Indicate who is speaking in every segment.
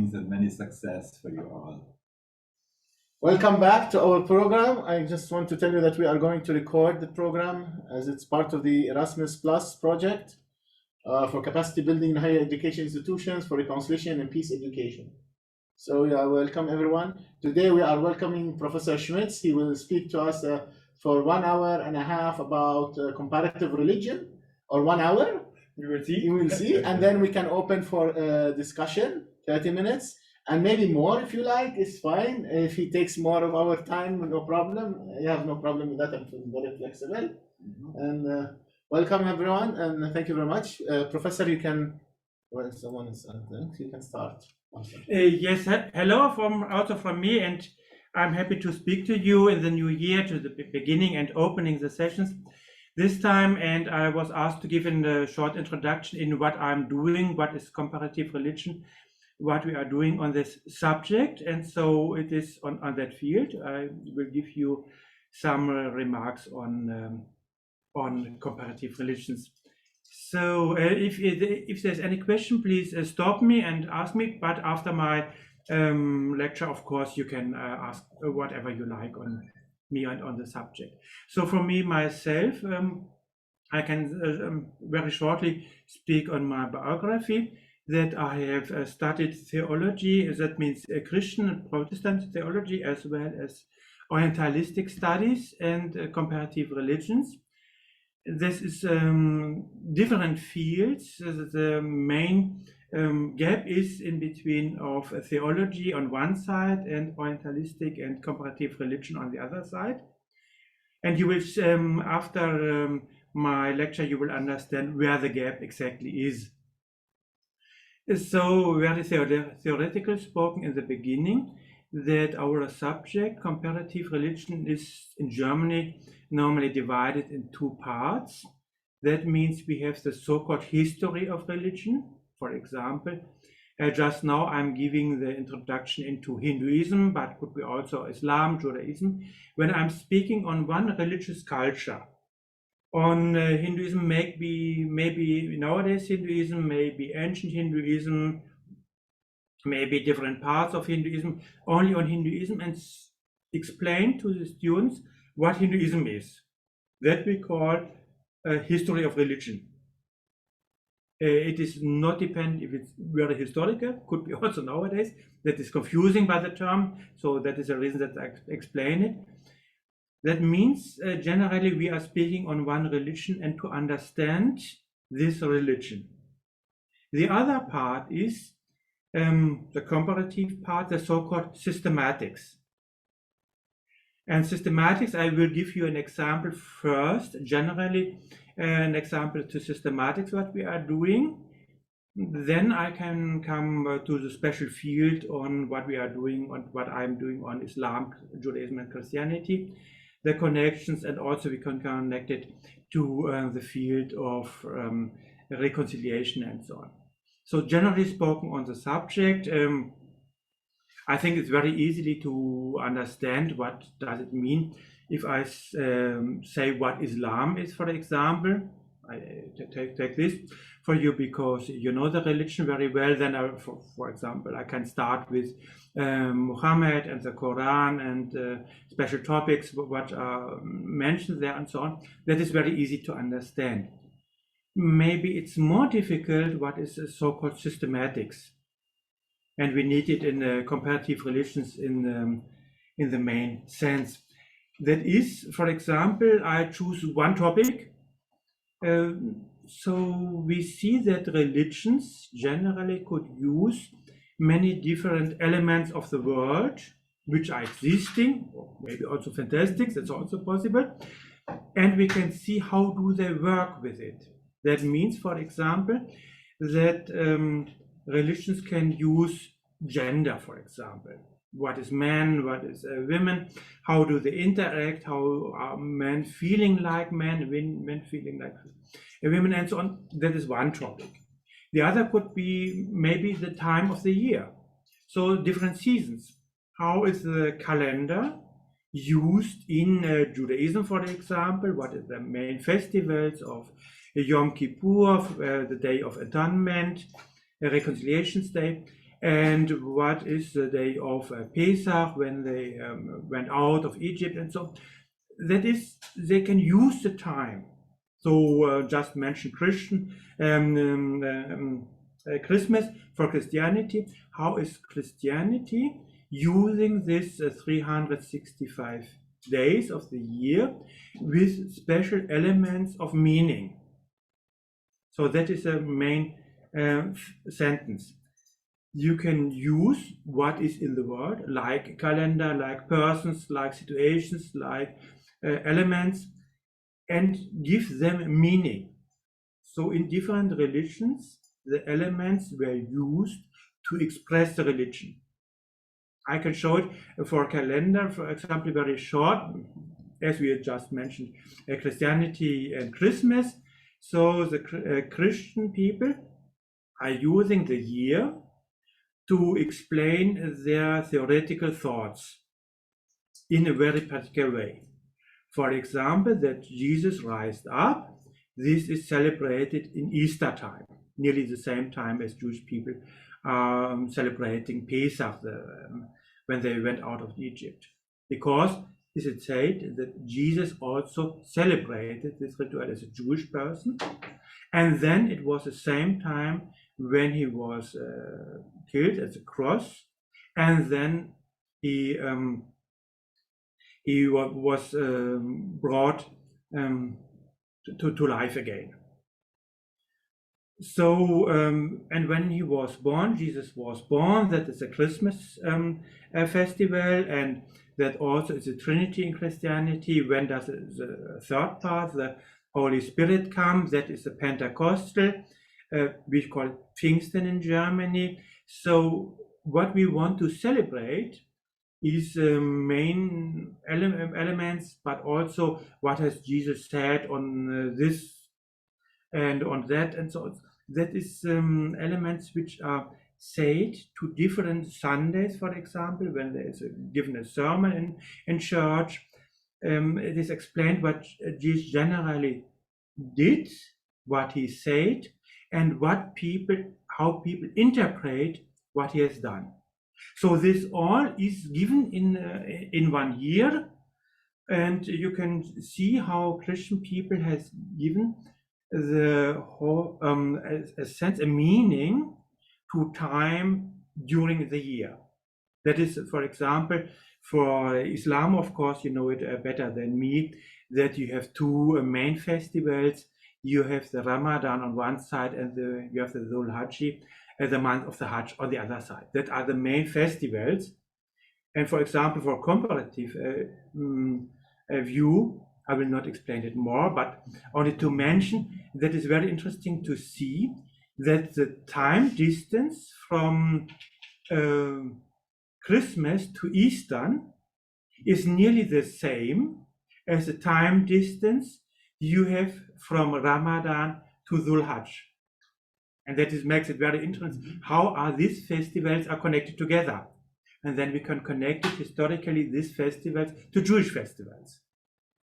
Speaker 1: blessings and many success for you all.
Speaker 2: Welcome back to our program. I just want to tell you that we are going to record the program as it's part of the Erasmus Plus project for capacity building in higher education institutions for reconciliation and peace education. So yeah, welcome everyone. Today we are welcoming Professor Schmidtz. He will speak to us for 1 hour and a half about comparative religion, or 1 hour.
Speaker 1: We will see.
Speaker 2: You will see, and then we can open for discussion, 30 minutes, and maybe more if you like. It's fine. If he takes more of our time, no problem. You have no problem with that. I'm very flexible. And welcome everyone, and thank you very much. Professor, you can, well, someone is, you can start.
Speaker 3: Yes, hello also from me, and I'm happy to speak to you in the new year, to the beginning and opening the sessions this time. And I was asked to give a short introduction in what I'm doing, what is comparative religion, what we are doing on this subject. And so it is on that field. I will give you some remarks on comparative religions. So if there's any question, please stop me and ask me. But after my lecture, of course, you can ask whatever you like on me and on the subject. So for me, myself, I can very shortly speak on my biography, that I have studied theology. That means Christian and Protestant theology, as well as Orientalistic studies and comparative religions. This is different fields. The main gap is in between of theology on one side and Orientalistic and comparative religion on the other side. And you will, after my lecture, you will understand where the gap exactly is. So very theoretical spoken in the beginning, that our subject, comparative religion, is in Germany normally divided in 2 parts. That means we have the so-called history of religion. For example, just now I'm giving the introduction into Hinduism, but could be also Islam, Judaism. When I'm speaking on one religious culture, on Hinduism, maybe nowadays Hinduism, maybe ancient Hinduism, maybe different parts of Hinduism, only on Hinduism, and explain to the students what Hinduism is. That we call a history of religion. It is not dependent if it's very historical, could be also nowadays. That is confusing by the term, so that is a reason that I explain it. That means generally we are speaking on one religion and to understand this religion. The other part is the comparative part, the so-called systematics. And systematics, I will give you an example first, generally an example to systematics, what we are doing. Then I can come to the special field on what we are doing, on what I'm doing on Islam, Judaism and Christianity, the connections, and also we can connect it to the field of reconciliation and so on. So generally spoken on the subject, I think it's very easily to understand what does it mean if I say what Islam is, for example. I take this for you because you know the religion very well. Then, for example, I can start with Muhammad and the Quran and special topics what are mentioned there and so on. That is very easy to understand. Maybe it's more difficult what is so-called systematics. And we need it in comparative religions in the main sense. That is, for example, I choose one topic. So we see that religions generally could use many different elements of the world, which are existing, or maybe also fantastic, that's also possible. And we can see how do they work with it. That means, for example, that religions can use gender, for example. What is man, what is women, how do they interact, how are men feeling like men, women feeling like women, and so on. That is one topic. The other could be maybe the time of the year. So different seasons. How is the calendar used in Judaism, for example? What is the main festivals of Yom Kippur, the Day of Atonement, Reconciliation Day? and what is the day of Pesach when they went out of Egypt, and so that is, they can use the time. So just mention Christmas for Christianity. How is Christianity using this 365 days of the year with special elements of meaning? So that is a main sentence. You can use what is in the world, like calendar, like persons, like situations, like elements, and give them meaning. So in different religions, the elements were used to express the religion. I can show it for a calendar, for example, very short, as we had just mentioned, Christianity and Christmas. So the Christian people are using the year to explain their theoretical thoughts in a very particular way. For example, that Jesus rised up, this is celebrated in Easter time, nearly the same time as Jewish people are celebrating Pesach when they went out of Egypt. Because it is said that Jesus also celebrated this ritual as a Jewish person, and then it was the same time when he was killed at the cross, and then he was brought to life again. So, and when he was born, Jesus was born, that is a Christmas festival, and that also is a Trinity in Christianity. When does the third part, the Holy Spirit come? That is a Pentecostal, we call it Pfingsten in Germany. So what we want to celebrate is main elements, but also what has Jesus said on this and on that, and so that is elements which are said to different Sundays. For example, when there is given a sermon in church, it is explained what Jesus generally did, what he said, and how people interpret what he has done. So this all is given in 1 year, and you can see how Christian people has given the whole a sense, a meaning to time during the year. That is, for example, for Islam, of course, you know it better than me, that you have two main festivals. You have the Ramadan on one side, and you have the Dhul Hajj, the month of the Hajj, on the other side. That are the main festivals. And for example, for comparative view, I will not explain it more, but only to mention that it's very interesting to see that the time distance from Christmas to Easter is nearly the same as the time distance you have from Ramadan to Dhul Hajj. And that makes it very interesting. How are these festivals are connected together? And then we can connect it historically, these festivals, to Jewish festivals.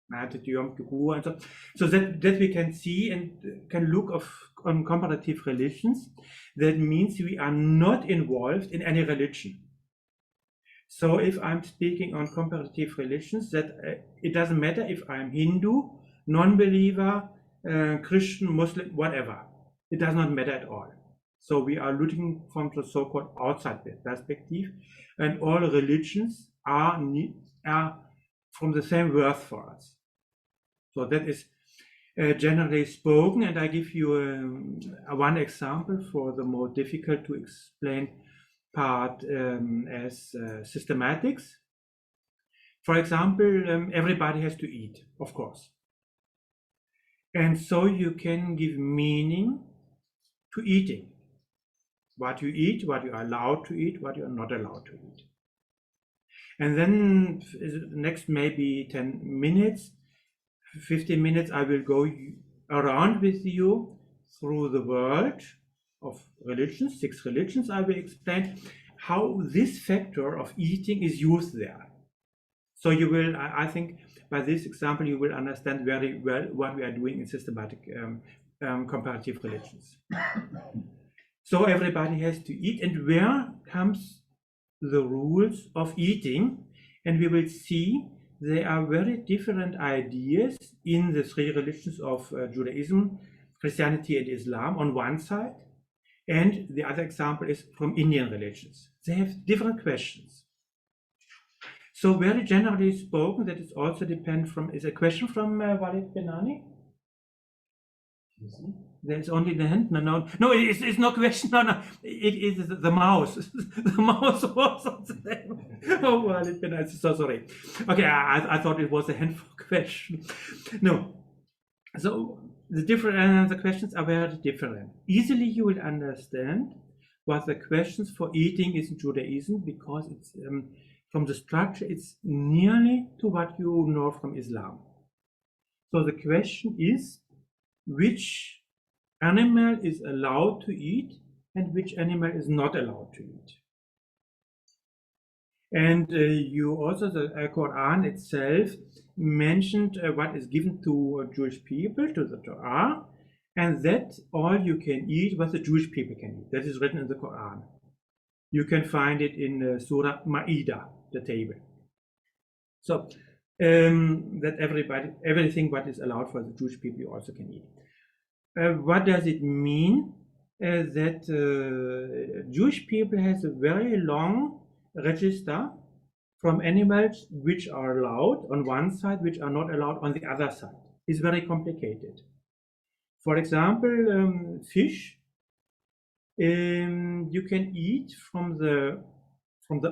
Speaker 3: So that we can see and can look on comparative religions. That means we are not involved in any religion. So if I'm speaking on comparative religions, that it doesn't matter if I'm Hindu, non-believer, Christian, Muslim, whatever. It does not matter at all. So we are looking from the so-called outside perspective, and all religions are from the same worth for us. So that is generally spoken, and I give you one example for the more difficult to explain part as systematics. For example, everybody has to eat, of course. And so you can give meaning to eating. What you eat, what you are allowed to eat, what you are not allowed to eat. And then next maybe 10 minutes, 15 minutes, I will go around with you through the world of religions, 6 religions. I will explain how this factor of eating is used there. So you will, I think, by this example, you will understand very well what we are doing in systematic comparative religions. So everybody has to eat. And where comes the rules of eating? And we will see there are very different ideas in the three religions of Judaism, Christianity, and Islam on one side. And the other example is from Indian religions. They have different questions. So very generally spoken, that is also depend from, is a question from Walid Benani? There's only the hand. No, it's no question. No, it is the mouse. The mouse was on the table. Oh, Walid Benani, so sorry. Okay, I thought it was a hand for question. No, so the questions are very different. Easily you will understand what the questions for eating is in Judaism, because it's from the structure, it's nearly to what you know from Islam. So the question is, which animal is allowed to eat and which animal is not allowed to eat. And you also, the Quran itself mentioned what is given to Jewish people, to the Torah, and that all you can eat what the Jewish people can eat. That is written in the Quran. You can find it in Surah Ma'idah, the table. So that everything what is allowed for the Jewish people you also can eat. What does it mean? That Jewish people has a very long register from animals which are allowed on one side, which are not allowed on the other side. It's very complicated. For example, fish, you can eat from the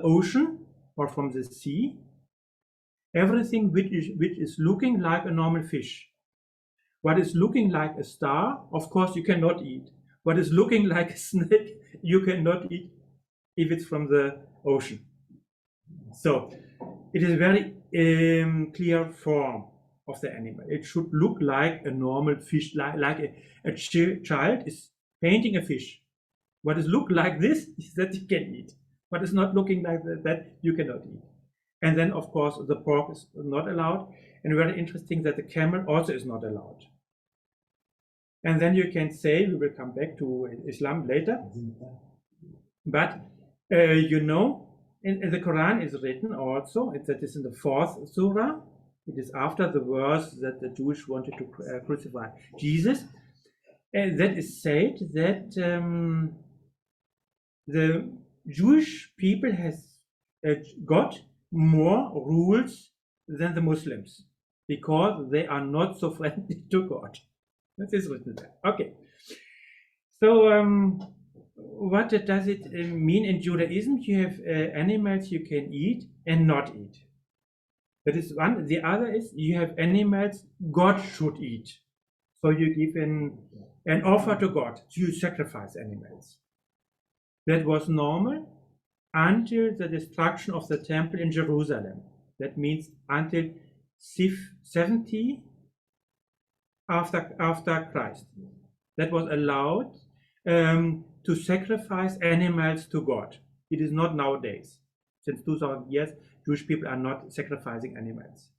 Speaker 3: ocean or from the sea, everything which is looking like a normal fish. What is looking like a star, of course, you cannot eat. What is looking like a snake, you cannot eat if it's from the ocean. So it is very clear form of the animal. It should look like a normal fish, like a child is painting a fish. What is look like this is that you can eat. What is not looking like that, you cannot eat. And then, of course, the pork is not allowed. And very interesting that the camel also is not allowed. And then you can say, we will come back to Islam later. But, you know, in the Quran is written also, that is in the 4th Surah. It is after the verse that the Jews wanted to crucify Jesus. And that is said that the Jewish people has got more rules than the Muslims, because they are not so friendly to God. That is written there. Okay. So what does it mean in Judaism? You have animals you can eat and not eat. That is one. The other is you have animals God should eat. So you give an offer to God. You sacrifice animals. That was normal until the destruction of the temple in Jerusalem. That means until 70 after Christ. That was allowed to sacrifice animals to God. It is not nowadays. Since 2000 years, Jewish people are not sacrificing animals.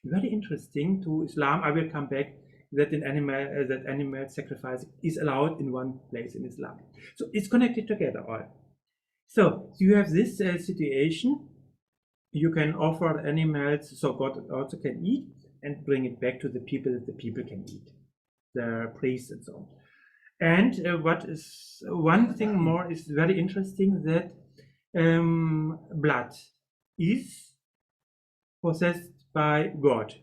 Speaker 3: Very interesting to Islam. I will come back that animal sacrifice is allowed in one place in Islam. So it's connected together all. So you have this situation. You can offer animals so God also can eat and bring it back to the people that the people can eat, the priests and so on. And what is one thing more is very interesting, that blood is possessed by God.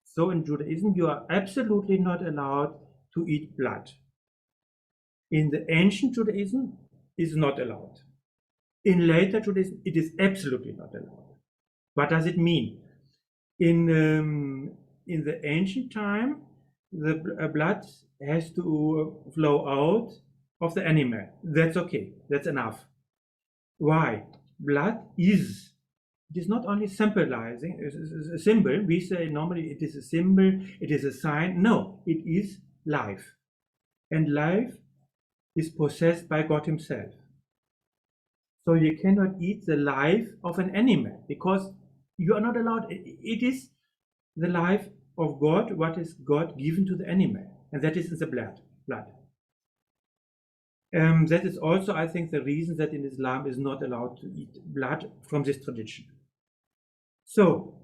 Speaker 3: So in Judaism, you are absolutely not allowed to eat blood. In the ancient Judaism, it is not allowed. In later Judaism, it is absolutely not allowed. What does it mean? In the ancient time, the blood has to flow out of the animal. That's okay. That's enough. Why? Blood is. It is not only symbolizing, it is a symbol. We say normally it is a symbol, it is a sign. No, it is life. And life is possessed by God Himself. So you cannot eat the life of an animal, because you are not allowed. It is the life of God, what is God given to the animal, and that is in the blood. That is also, I think, the reason that in Islam is not allowed to eat blood from this tradition. So,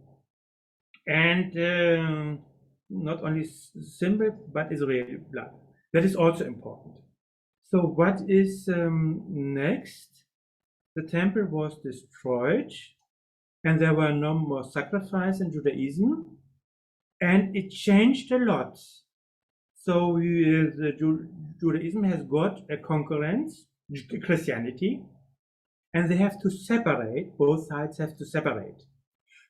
Speaker 3: and not only symbol, but Israeli blood. That is also important. So what is next? The temple was destroyed, and there were no more sacrifices in Judaism, and it changed a lot. So Judaism has got a concurrence, Christianity, and they have to separate, both sides have to separate.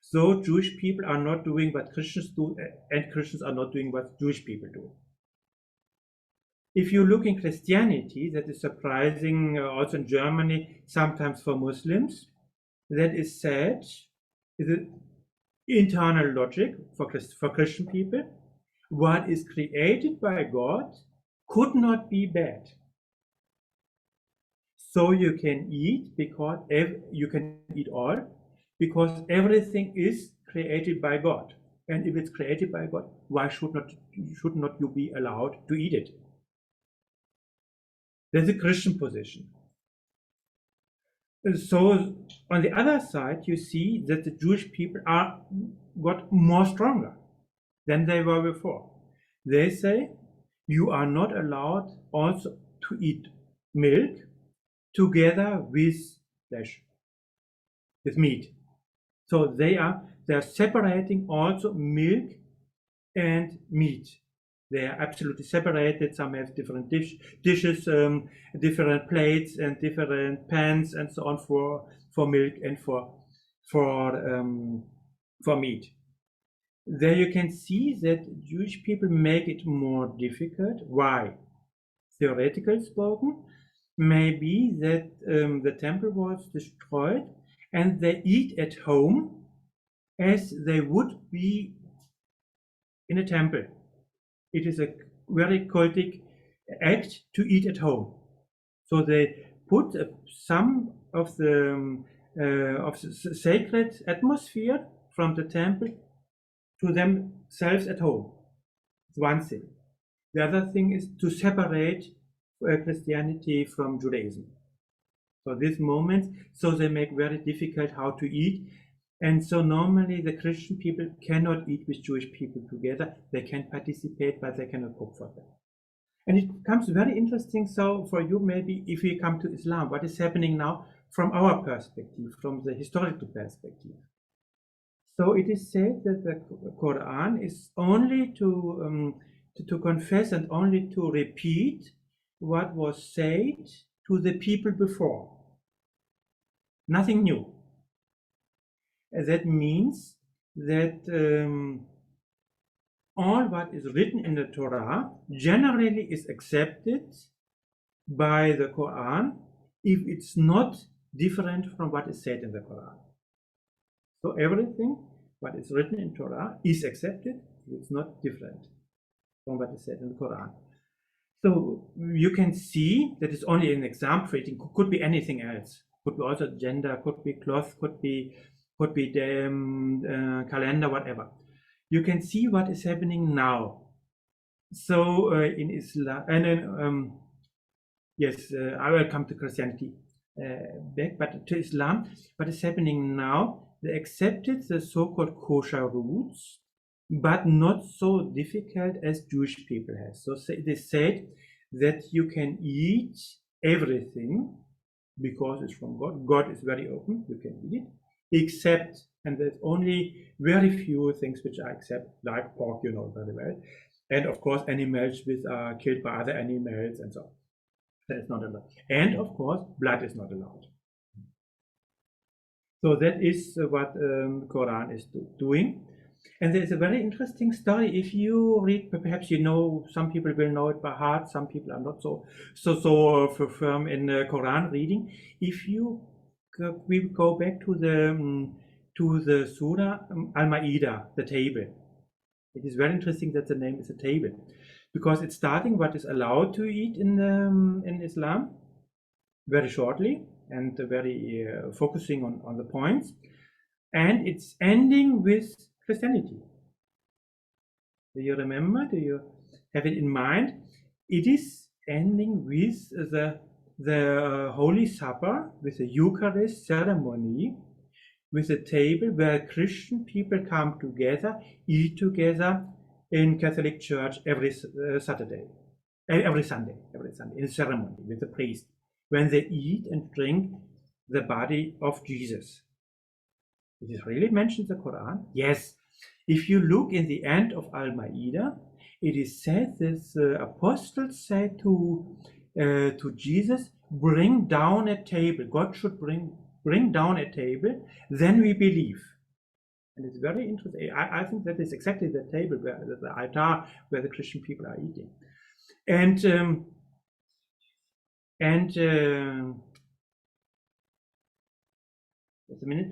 Speaker 3: So Jewish people are not doing what Christians do, and Christians are not doing what Jewish people do. If you look in Christianity, that is surprising also in Germany, sometimes for Muslims, that is said, is an internal logic for Christian people. What is created by God could not be bad. So you can eat because you can eat all, because everything is created by God. And if it's created by God, why should not you be allowed to eat it? That's a Christian position. So on the other side, you see that the Jewish people got more stronger than they were before. They say you are not allowed also to eat milk together with flesh, with meat. So they are separating also milk and meat. They are absolutely separated. Some have different dishes, different plates and different pans and so on for milk and for meat. There you can see that Jewish people make it more difficult. Why? Theoretically spoken, maybe that the temple was destroyed and they eat at home as they would be in a temple. It is a very cultic act to eat at home. So they put some of the sacred atmosphere from the temple to themselves at home. It's one thing. The other thing is to separate Christianity from Judaism. So this moment, so they make very difficult how to eat. And so normally the Christian people cannot eat with Jewish people together. They can participate, but they cannot cook for them. And it becomes very interesting. So for you, maybe if we come to Islam, what is happening now from our perspective, from the historical perspective? So it is said that the Quran is only to confess and only to repeat what was said to the people before. Nothing new. That means that all what is written in the Torah generally is accepted by the Quran if it's not different from what is said in the Quran. So everything what is written in Torah is accepted if it's not different from what is said in the Quran. So you can see that it's only an example. It could be anything else. Could be also gender, could be cloth, could be the calendar, whatever. You can see what is happening now. So in Islam, and then yes, I will come to Christianity back, but to Islam, what is happening now? They accepted the so-called kosher roots, but not so difficult as Jewish people have. So they said that you can eat everything because it's from God. God is very open, you can eat it, except, and there's only very few things which I accept, like pork, you know very well, and of course animals which are killed by other animals and so on. That is not allowed. And of course, blood is not allowed. So that is what the Quran is doing. And there's a very interesting story. If you read, perhaps you know, some people will know it by heart, some people are not so firm in Quran reading. If you we go back to the Surah Al-Ma'idah, the table. It is very interesting that the name is a table, because it's starting what is allowed to eat in Islam, very shortly and very focusing on the points, and it's ending with Christianity. Do you remember? Do you have it in mind? It is ending with the the Holy Supper with the Eucharist ceremony, with a table where Christian people come together, eat together in Catholic Church every Sunday, in a ceremony with the priest, when they eat and drink the body of Jesus. Is it really mentioned in the Quran? Yes. If you look in the end of Al-Ma'idah, it is said that the apostles said to Jesus, bring down a table. God should bring down a table, then we believe. And it's very interesting. I think that is exactly the table, where the altar, where the Christian people are eating. And just a minute.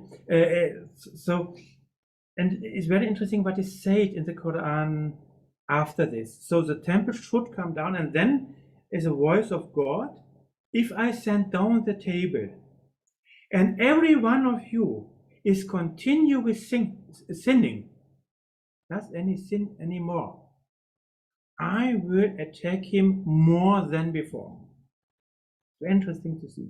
Speaker 3: And it's very interesting what is said in the Quran after this. So the temple should come down, and then is a voice of God. If I send down the table, and every one of you is continuously sinning, not any sin anymore, I will attack him more than before. Very interesting to see.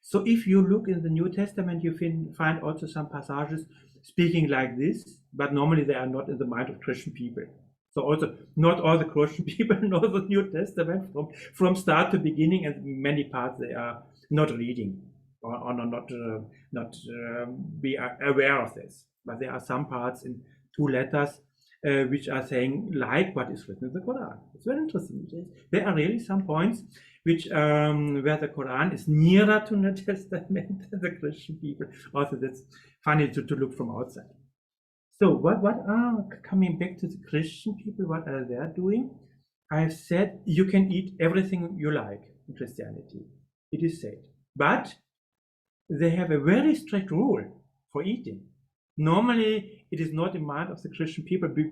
Speaker 3: So if you look in the New Testament, you find also some passages speaking like this, but normally they are not in the mind of Christian people. So also not all the Christian people know the New Testament from start to beginning, and many parts they are not reading or not be aware of this. But there are some parts in 2 letters which are saying like what is written in the Quran. It's very interesting. There are really some points which where the Quran is nearer to the Testament than the Christian people. Also, that's funny to look from outside. So what are, coming back to the Christian people, what are they doing? I've said you can eat everything you like in Christianity. It is said. But they have a very strict rule for eating. Normally, it is not in mind of the Christian people, but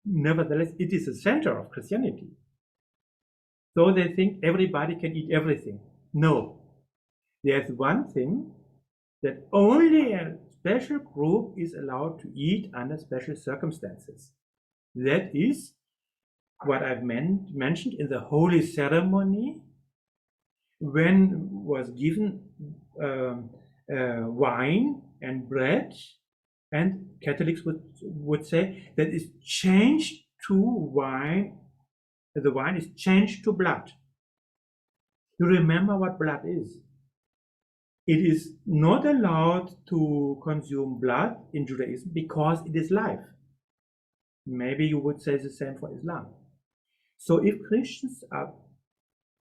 Speaker 3: nevertheless, it is the center of Christianity. So they think everybody can eat everything. No. There's one thing that only a special group is allowed to eat under special circumstances. That is what I've mentioned in the holy ceremony, when was given wine and bread, and Catholics would say that is changed to wine. The wine is changed to blood. You remember what blood is. It is not allowed to consume blood in Judaism because it is life. Maybe you would say the same for Islam. So if Christians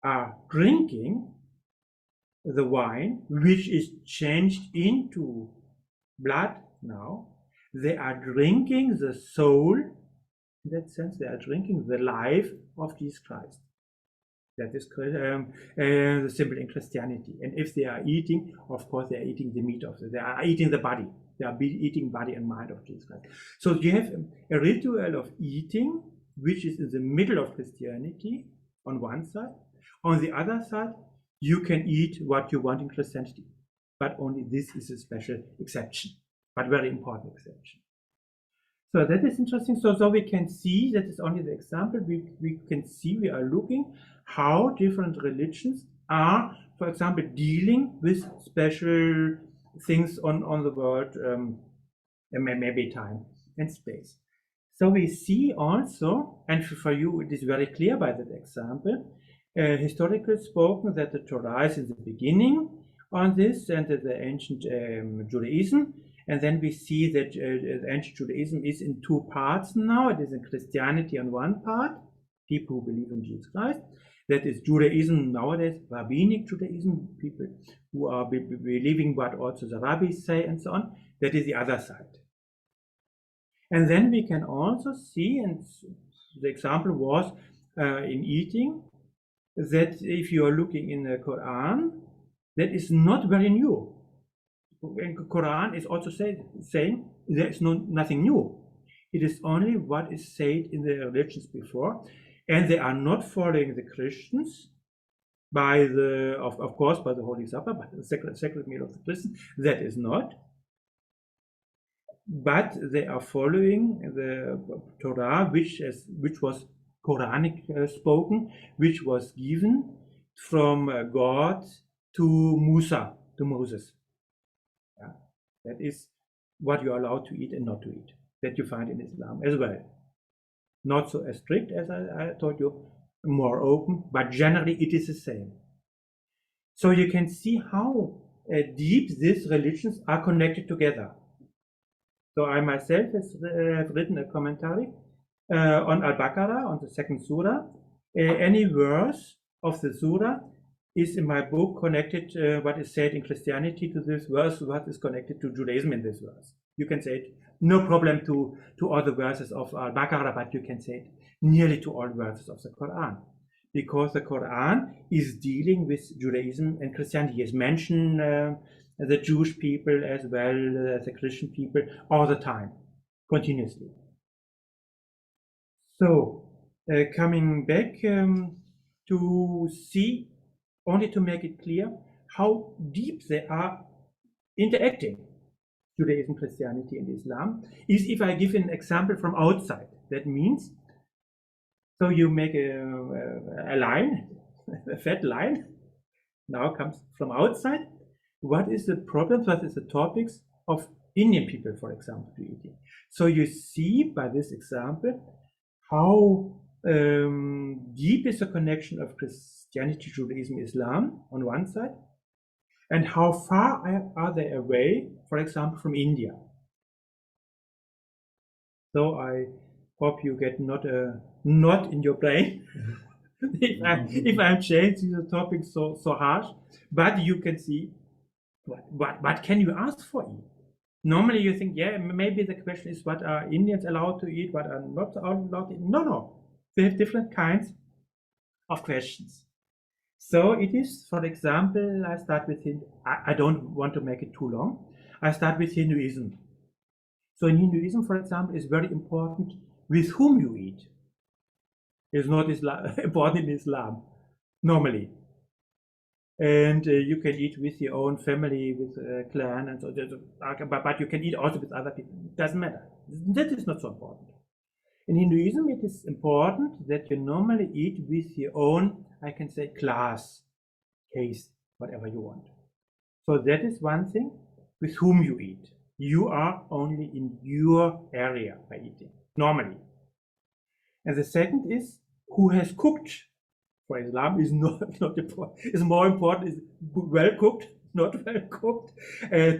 Speaker 3: are drinking the wine, which is changed into blood now, they are drinking the soul. In that sense, they are drinking the life of Jesus Christ. That is the symbol in Christianity. And if they are eating, of course, they are eating the meat of it. They are eating the body. They are eating body and mind of Jesus Christ. So you have a ritual of eating, which is in the middle of Christianity on one side. On the other side, you can eat what you want in Christianity. But only this is a special exception, but very important exception. So that is interesting. So we can see, that is only the example, we can see, we are looking how different religions are, for example, dealing with special things on the world, maybe time and space. So we see also, and for you it is very clear by that example, historically spoken, that the Torah is in the beginning on this, and the ancient Judaism. And then we see that ancient Judaism is in 2 parts now. It is in Christianity on one part, people who believe in Jesus Christ. That is Judaism nowadays, rabbinic Judaism, people who are believing what also the rabbis say and so on. That is the other side. And then we can also see, and the example was in eating, that if you are looking in the Quran, that is not very new. And the Quran is also saying there is nothing new. It is only what is said in the religions before, and they are not following the Christians by the, of course, by the Holy Supper, by the sacred meal of the Christians. That is not. But they are following the Torah, which was Quranic spoken, which was given from God to Moses. Yeah. That is what you are allowed to eat and not to eat, that you find in Islam as well. Not so as strict as I told you, more open, but generally it is the same. So you can see how deep these religions are connected together. So I myself have written a commentary on Al-Baqarah, on the second Surah. Any verse of the Surah is in my book connected, what is said in Christianity to this verse, what is connected to Judaism in this verse. You can say it, no problem to all the verses of Al-Baqarah, but you can say it nearly to all verses of the Quran. Because the Quran is dealing with Judaism and Christianity. It mentions the Jewish people as well as the Christian people all the time, continuously. So, coming back to see, only to make it clear how deep they are interacting, Judaism, Christianity, and Islam, is if I give an example from outside. That means, so you make a line, a fat line, now comes from outside. What is the problems, what is the topics of Indian people, for example, to eating? So you see by this example how deep is the connection of Christianity, Judaism, Islam on one side, and how far are they away, for example, from India. So I hope you get not a knot in your brain if I'm changing the topic so harsh, but you can see what can you ask for it? Normally you think, yeah, maybe the question is what are Indians allowed to eat, what are not allowed to eat. No. They have different kinds of questions. So it is, for example, I start with I don't want to make it too long. I start with Hinduism. So in Hinduism, for example, it's very important with whom you eat. It's not important in Islam, normally. And you can eat with your own family, with a clan, and so. But you can eat also with other people. It doesn't matter. That is not so important. In Hinduism, it is important that you normally eat with your own, I can say, class, caste, whatever you want. So that is one thing, with whom you eat. You are only in your area by eating, normally. And the second is who has cooked. For Islam is not important. It's more important is well cooked, not well cooked,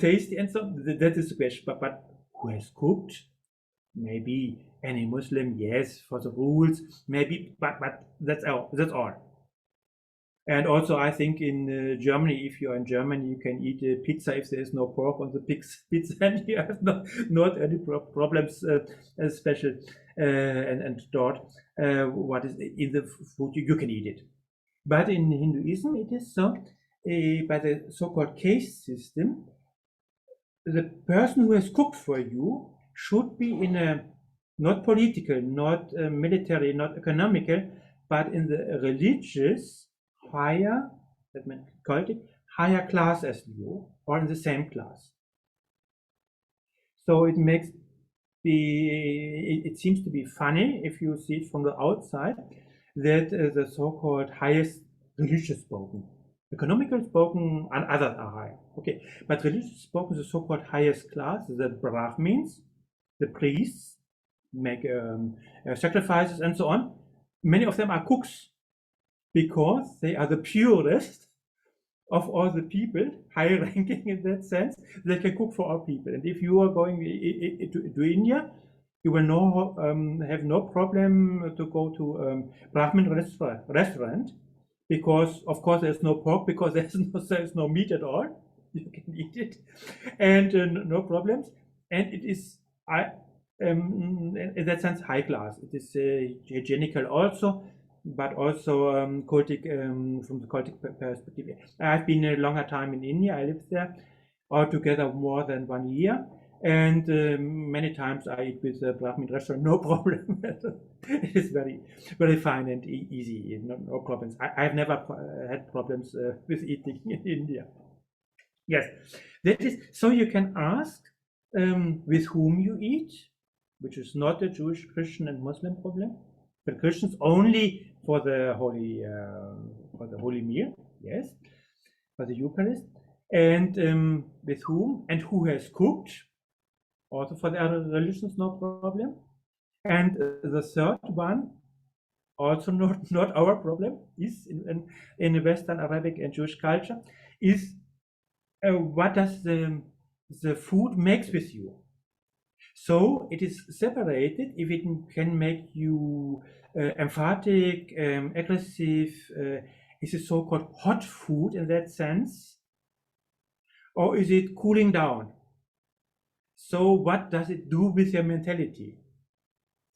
Speaker 3: tasty, and so that is the question. But who has cooked? Maybe any Muslim, yes, for the rules, maybe, but that's all. And also, I think in Germany, if you're in Germany, you can eat pizza if there is no pork on the pizza, and you have not any problems, special and stored. What is in the food, you can eat it. But in Hinduism, it is so, by the so-called caste system, the person who has cooked for you should be in a not political, not military, not economical, but in the religious higher, that means cultic, higher class as you, or in the same class. So it makes it seems to be funny if you see it from the outside that the so-called highest religious spoken, economical spoken, and others are high. Okay, but religious spoken, the so-called highest class, the Brahmins, the priests, make sacrifices and so on. Many of them are cooks because they are the purest of all the people, high ranking in that sense. They can cook for all people. And if you are going to India, you will have no problem to go to Brahmin restaurant because, of course, there's no pork because there's no meat at all. You can eat it, and no problems. And it is, in that sense, high class. It is hygienical also, but also cultic, from the cultic perspective. I've been a longer time in India. I lived there altogether more than 1 year. And many times I eat with a Brahmin restaurant, no problem. It is very, very fine and easy, no problems. I've never had problems with eating in India. Yes, that is, so you can ask with whom you eat, which is not a Jewish, Christian, and Muslim problem. But Christians only for the holy meal, yes. for the Eucharist, and with whom and who has cooked, also for the other religions, no problem. And the third one, also not our problem, is in Western Arabic and Jewish culture, is what does the food makes with you. So it is separated if it can make you emphatic, aggressive, is it so-called hot food in that sense, or is it cooling down? So what does it do with your mentality?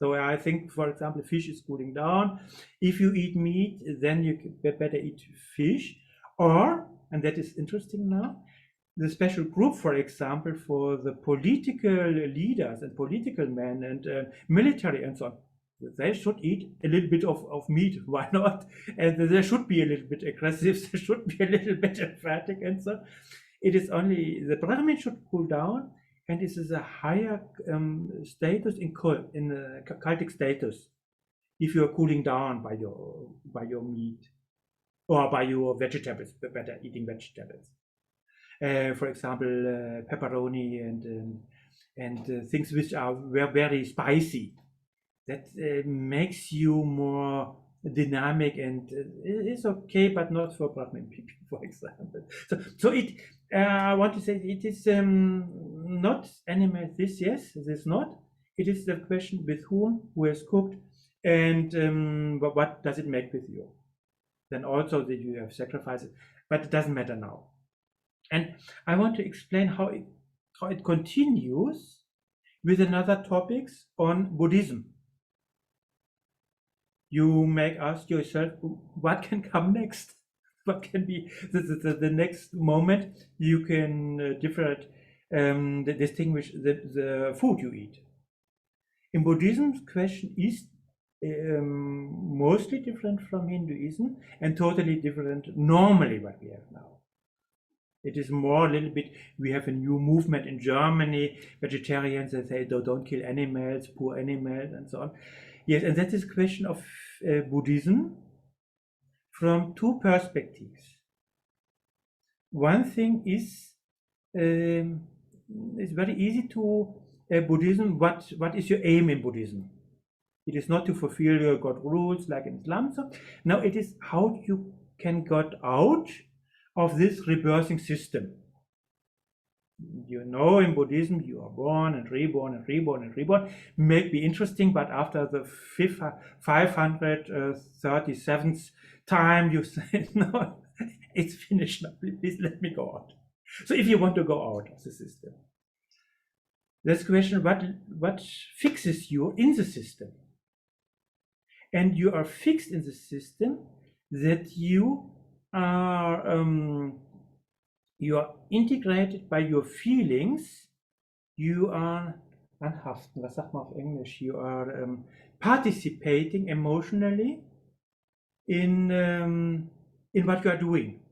Speaker 3: So I think, for example, fish is cooling down. If you eat meat, then you better eat fish. Or, and that is interesting now, the special group, for example, for the political leaders and political men and military and so on, they should eat a little bit of meat. Why not? And they should be a little bit aggressive. They should be a little bit emphatic and so on. It is only the Brahmin should cool down, and this is a higher status in cultic status. If you are cooling down by your meat or by your vegetables, better eating vegetables. For example, pepperoni and things which are very spicy. That makes you more dynamic, and it's okay, but not for Brahmin people, for example. So it. I want to say it is not animal. This yes, this not. It is the question with whom, who has cooked, and what does it make with you. Then also that you have sacrifices, but it doesn't matter now. And I want to explain how it continues with another topics on Buddhism. You may ask yourself, what can come next? What can be the next moment you can distinguish the food you eat? In Buddhism, the question is mostly different from Hinduism and totally different normally what we have now. It is more a little bit, we have a new movement in Germany, vegetarians that say don't kill animals, poor animals and so on. Yes, and that is a question of Buddhism from two perspectives. One thing is, it's very easy to Buddhism, what is your aim in Buddhism? It is not to fulfill your God rules like in Islam. So now it is how you can get out of this rebirthing system. You know, in Buddhism, you are born and reborn and reborn and reborn. May be interesting, but after the 537th time, you say, no, it's finished now. Please let me go out. So if you want to go out of the system, that's the question, what fixes you in the system? And you are fixed in the system that you are integrated by your feelings. You are anhaften, was sagt man auf Englisch? You are participating emotionally in what you are doing.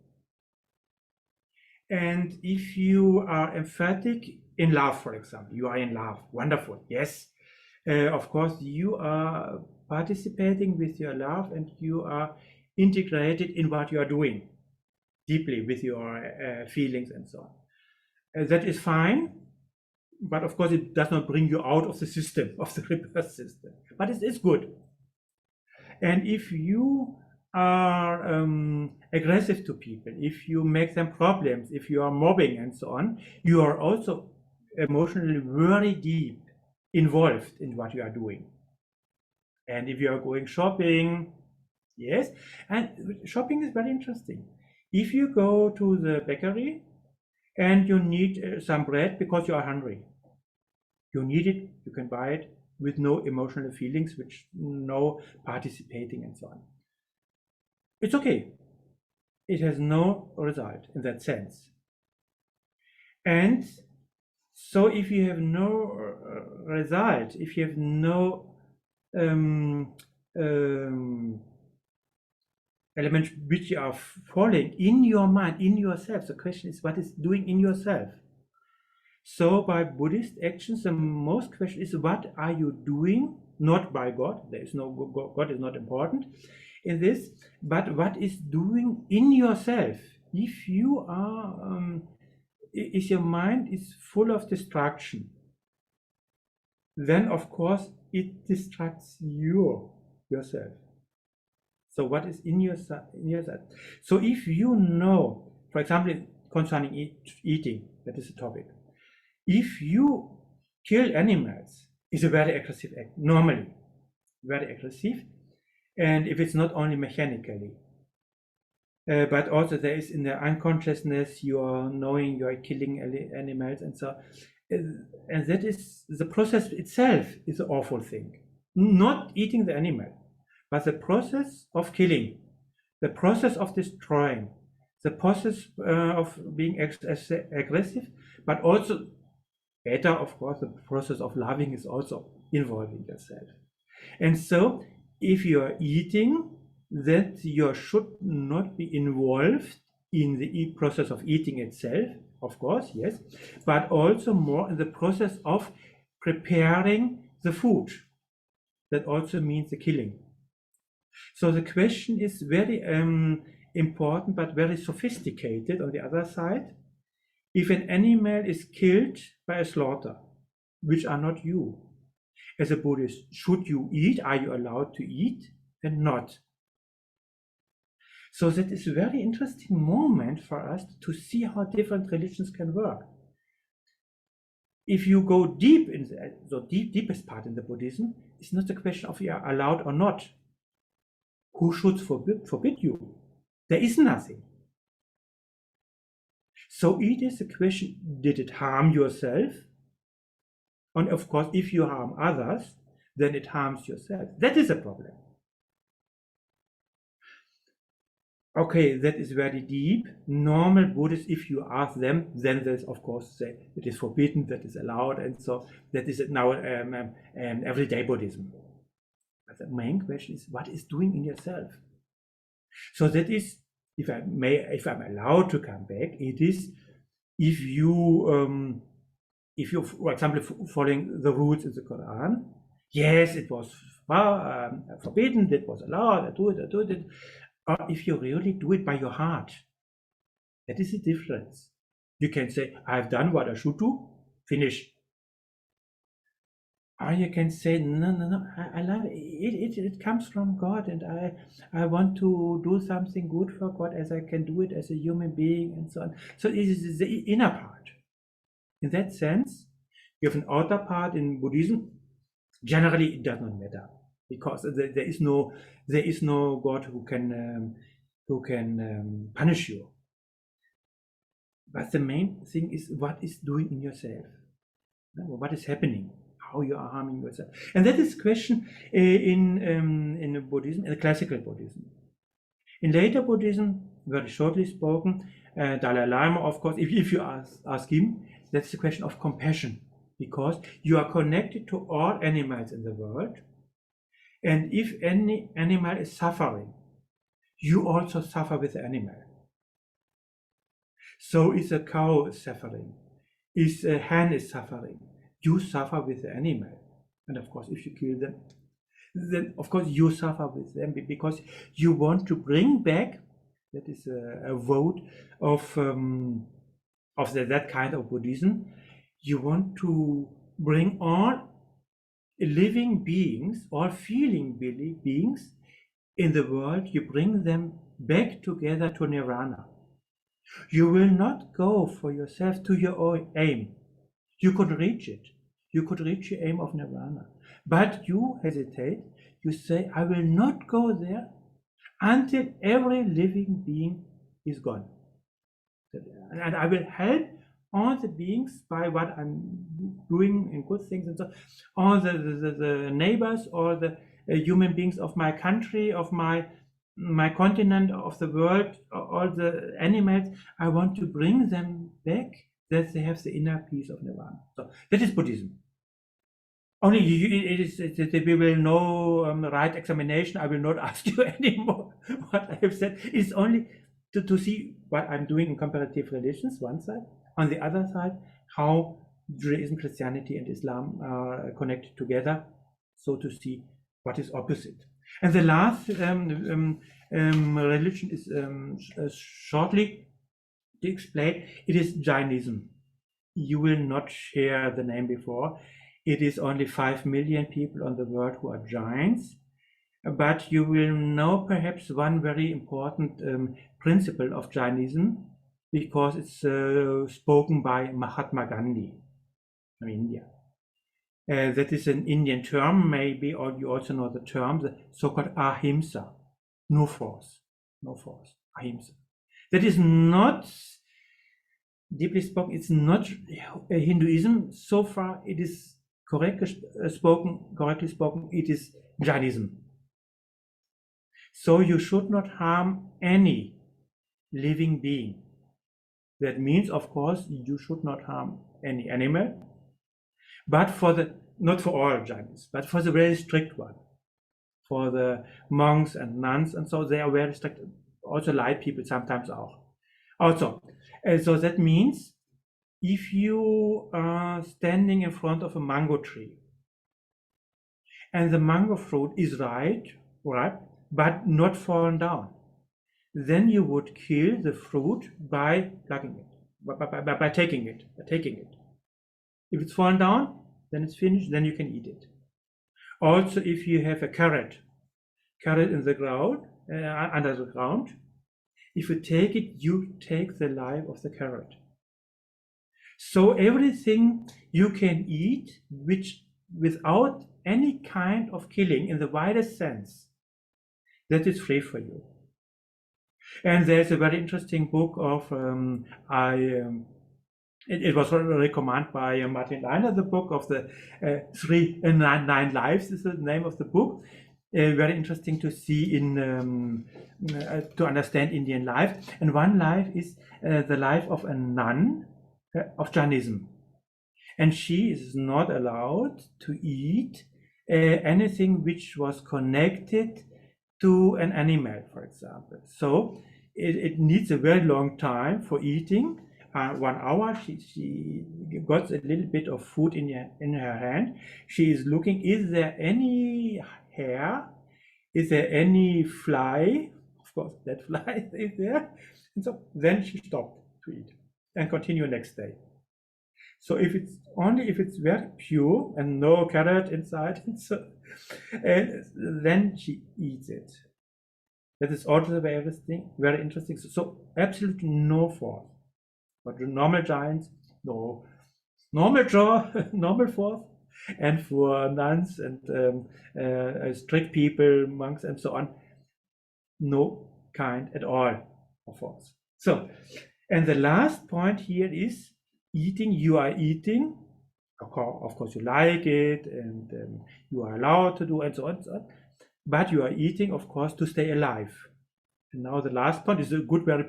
Speaker 3: And if you are emphatic in love, for example, you are in love, wonderful, yes. Of course, you are participating with your love and you are integrated in what you are doing deeply with your feelings and so on. That is fine, but of course it does not bring you out of the system, of the rebirth system, but it is good. And if you are aggressive to people, if you make them problems, if you are mobbing and so on, you are also emotionally very deep involved in what you are doing. And if you are going shopping, yes, and shopping is very interesting. If you go to the bakery and you need some bread because you are hungry, you need it, you can buy it with no emotional feelings, which no participating and so on. It's okay. It has no result in that sense. And so if you have no result, if you have no elements which are falling in your mind, in yourself, the question is what is doing in yourself. So by Buddhist actions, the most question is what are you doing, not by God, there is no God is not important in this, but what is doing in yourself, if you are, if your mind is full of distraction, then of course it distracts yourself. So what is in your side? So if you know, for example, concerning eating, that is the topic. If you kill animals, it's a very aggressive act, normally, very aggressive. And if it's not only mechanically, but also there is in the unconsciousness, you are knowing you are killing animals, and so, and that is the process itself is an awful thing. Not eating the animal, but the process of killing, the process of destroying, the process of being aggressive, but also better, of course, the process of loving is also involving yourself. And so, if you are eating, that you should not be involved in the process of eating itself, of course, yes, but also more in the process of preparing the food. That also means the killing. So the question is very important, but very sophisticated on the other side. If an animal is killed by a slaughter, which are not you, as a Buddhist, should you eat? Are you allowed to eat? And not. So that is a very interesting moment for us to see how different religions can work. If you go deep in the deepest part in the Buddhism, it's not a question of you are allowed or not. Who should forbid you? There is nothing. So it is a question, did it harm yourself? And of course, if you harm others, then it harms yourself. That is a problem. Okay, that is very deep. Normal Buddhists, if you ask them, then there's of course say it is forbidden, that is allowed, and so that is now everyday Buddhism. But the main question is, what is doing in yourself? So that is, if I'm allowed to come back, it is if you, for example, following the rules in the Quran, yes, it was forbidden, it was allowed, I do it. Or if you really do it by your heart, that is the difference. You can say, I've done what I should do, finish. Or you can say, no, I love it. It comes from God, and I want to do something good for God as I can do it as a human being, and so on. So it is the inner part. In that sense, you have an outer part in Buddhism. Generally, it does not matter, because there is no God who can punish you. But the main thing is what is doing in yourself, what is happening, how you are harming yourself, and that is question in Buddhism, in the classical Buddhism. In later Buddhism, very shortly spoken, Dalai Lama, of course, if you ask him, that's the question of compassion, because you are connected to all animals in the world. And if any animal is suffering, you also suffer with the animal. So if a cow is suffering, if a hen is suffering, you suffer with the animal. And of course, if you kill them, then of course you suffer with them, because you want to bring back, that is a vote of that kind of Buddhism, you want to bring all living beings, all feeling beings in the world, you bring them back together to nirvana. You will not go for yourself to your own aim. You could reach it. You could reach your aim of nirvana. But you hesitate. You say, I will not go there until every living being is gone. And I will help all the beings by what I'm doing in good things, and so all the neighbors, or the human beings of my country, of my continent, of the world, all the animals, I want to bring them back, that they have the inner peace of nirvana. So that is Buddhism. Only we will know right examination. I will not ask you anymore what I have said. It's only to see what I'm doing in comparative religions, one side. On the other side, how Judaism, Christianity, and Islam are connected together, so to see what is opposite. And the last religion is shortly to explain, it is Jainism. You will not share the name before. It is only 5 million people on the world who are Jains, but you will know perhaps one very important principle of Jainism, because it's spoken by Mahatma Gandhi from India. That is an Indian term, maybe, or you also know the term, the so-called ahimsa, no force, ahimsa. That is not, deeply spoken, it's not Hinduism. So far, it is correctly spoken, it is Jainism. So you should not harm any living being. That means, of course, you should not harm any animal, but not for all Jainis, but for the very strict one, for the monks and nuns, and so they are very strict. Also lay people sometimes auch. Also, so that means if you are standing in front of a mango tree and the mango fruit is ripe, but not fallen down, then you would kill the fruit by plucking it, by taking it. If it's fallen down, then it's finished, then you can eat it. Also, if you have a carrot in the ground, under the ground, if you take it, you take the life of the carrot. So everything you can eat, which without any kind of killing in the widest sense, that is free for you. And there's a very interesting book of, it was recommended by Martin Leiner, the book of the 9 Lives is the name of the book. Very interesting to see to understand Indian life. And one life is the life of a nun of Jainism. And she is not allowed to eat anything which was connected to an animal, for example. So it needs a very long time for eating. 1 hour, she got a little bit of food in her hand. She is looking, is there any hair? Is there any fly? Of course, that fly is there. And so then she stopped to eat and continue next day. So if it's very pure and no carrot inside, then she eats it. That is also very interesting. So absolutely no force. But the normal Jains, no. Normal force. And for nuns and strict people, monks and so on, no kind at all of force. So, and the last point here is eating. You are eating, of course you like it, and you are allowed to do, and so on, but you are eating, of course, to stay alive. And now the last point is a very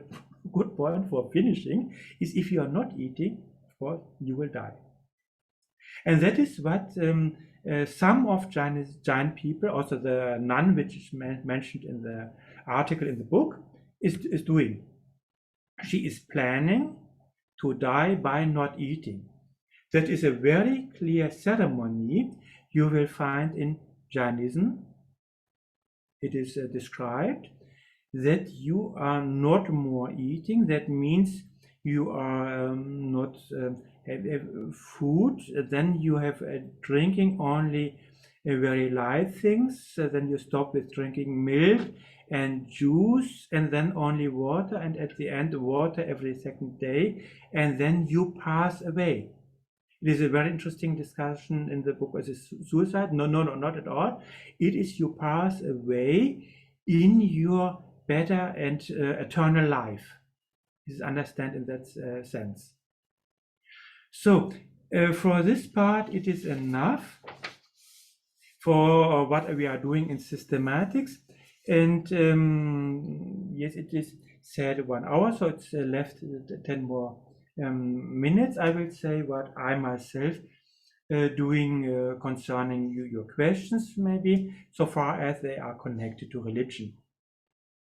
Speaker 3: good point for finishing, is if you are not eating, of course, you will die. And that is what some of Jain people, also the nun, which is mentioned in the article in the book, is doing. She is planning to die by not eating. That is a very clear ceremony you will find in Jainism. It is described that you are not more eating. That means you are not have food. Then you have drinking only very light things. Then you stop with drinking milk and juice, and then only water, and at the end water every second day, and then you pass away. It is a very interesting discussion in the book. Is it suicide? No, not at all. It is you pass away in your better and eternal life. This is understand in that sense. So for this part, it is enough for what we are doing in systematics. And yes, it is said 1 hour, so it's left 10 more minutes. I will say what I myself doing concerning your questions, maybe, so far as they are connected to religion.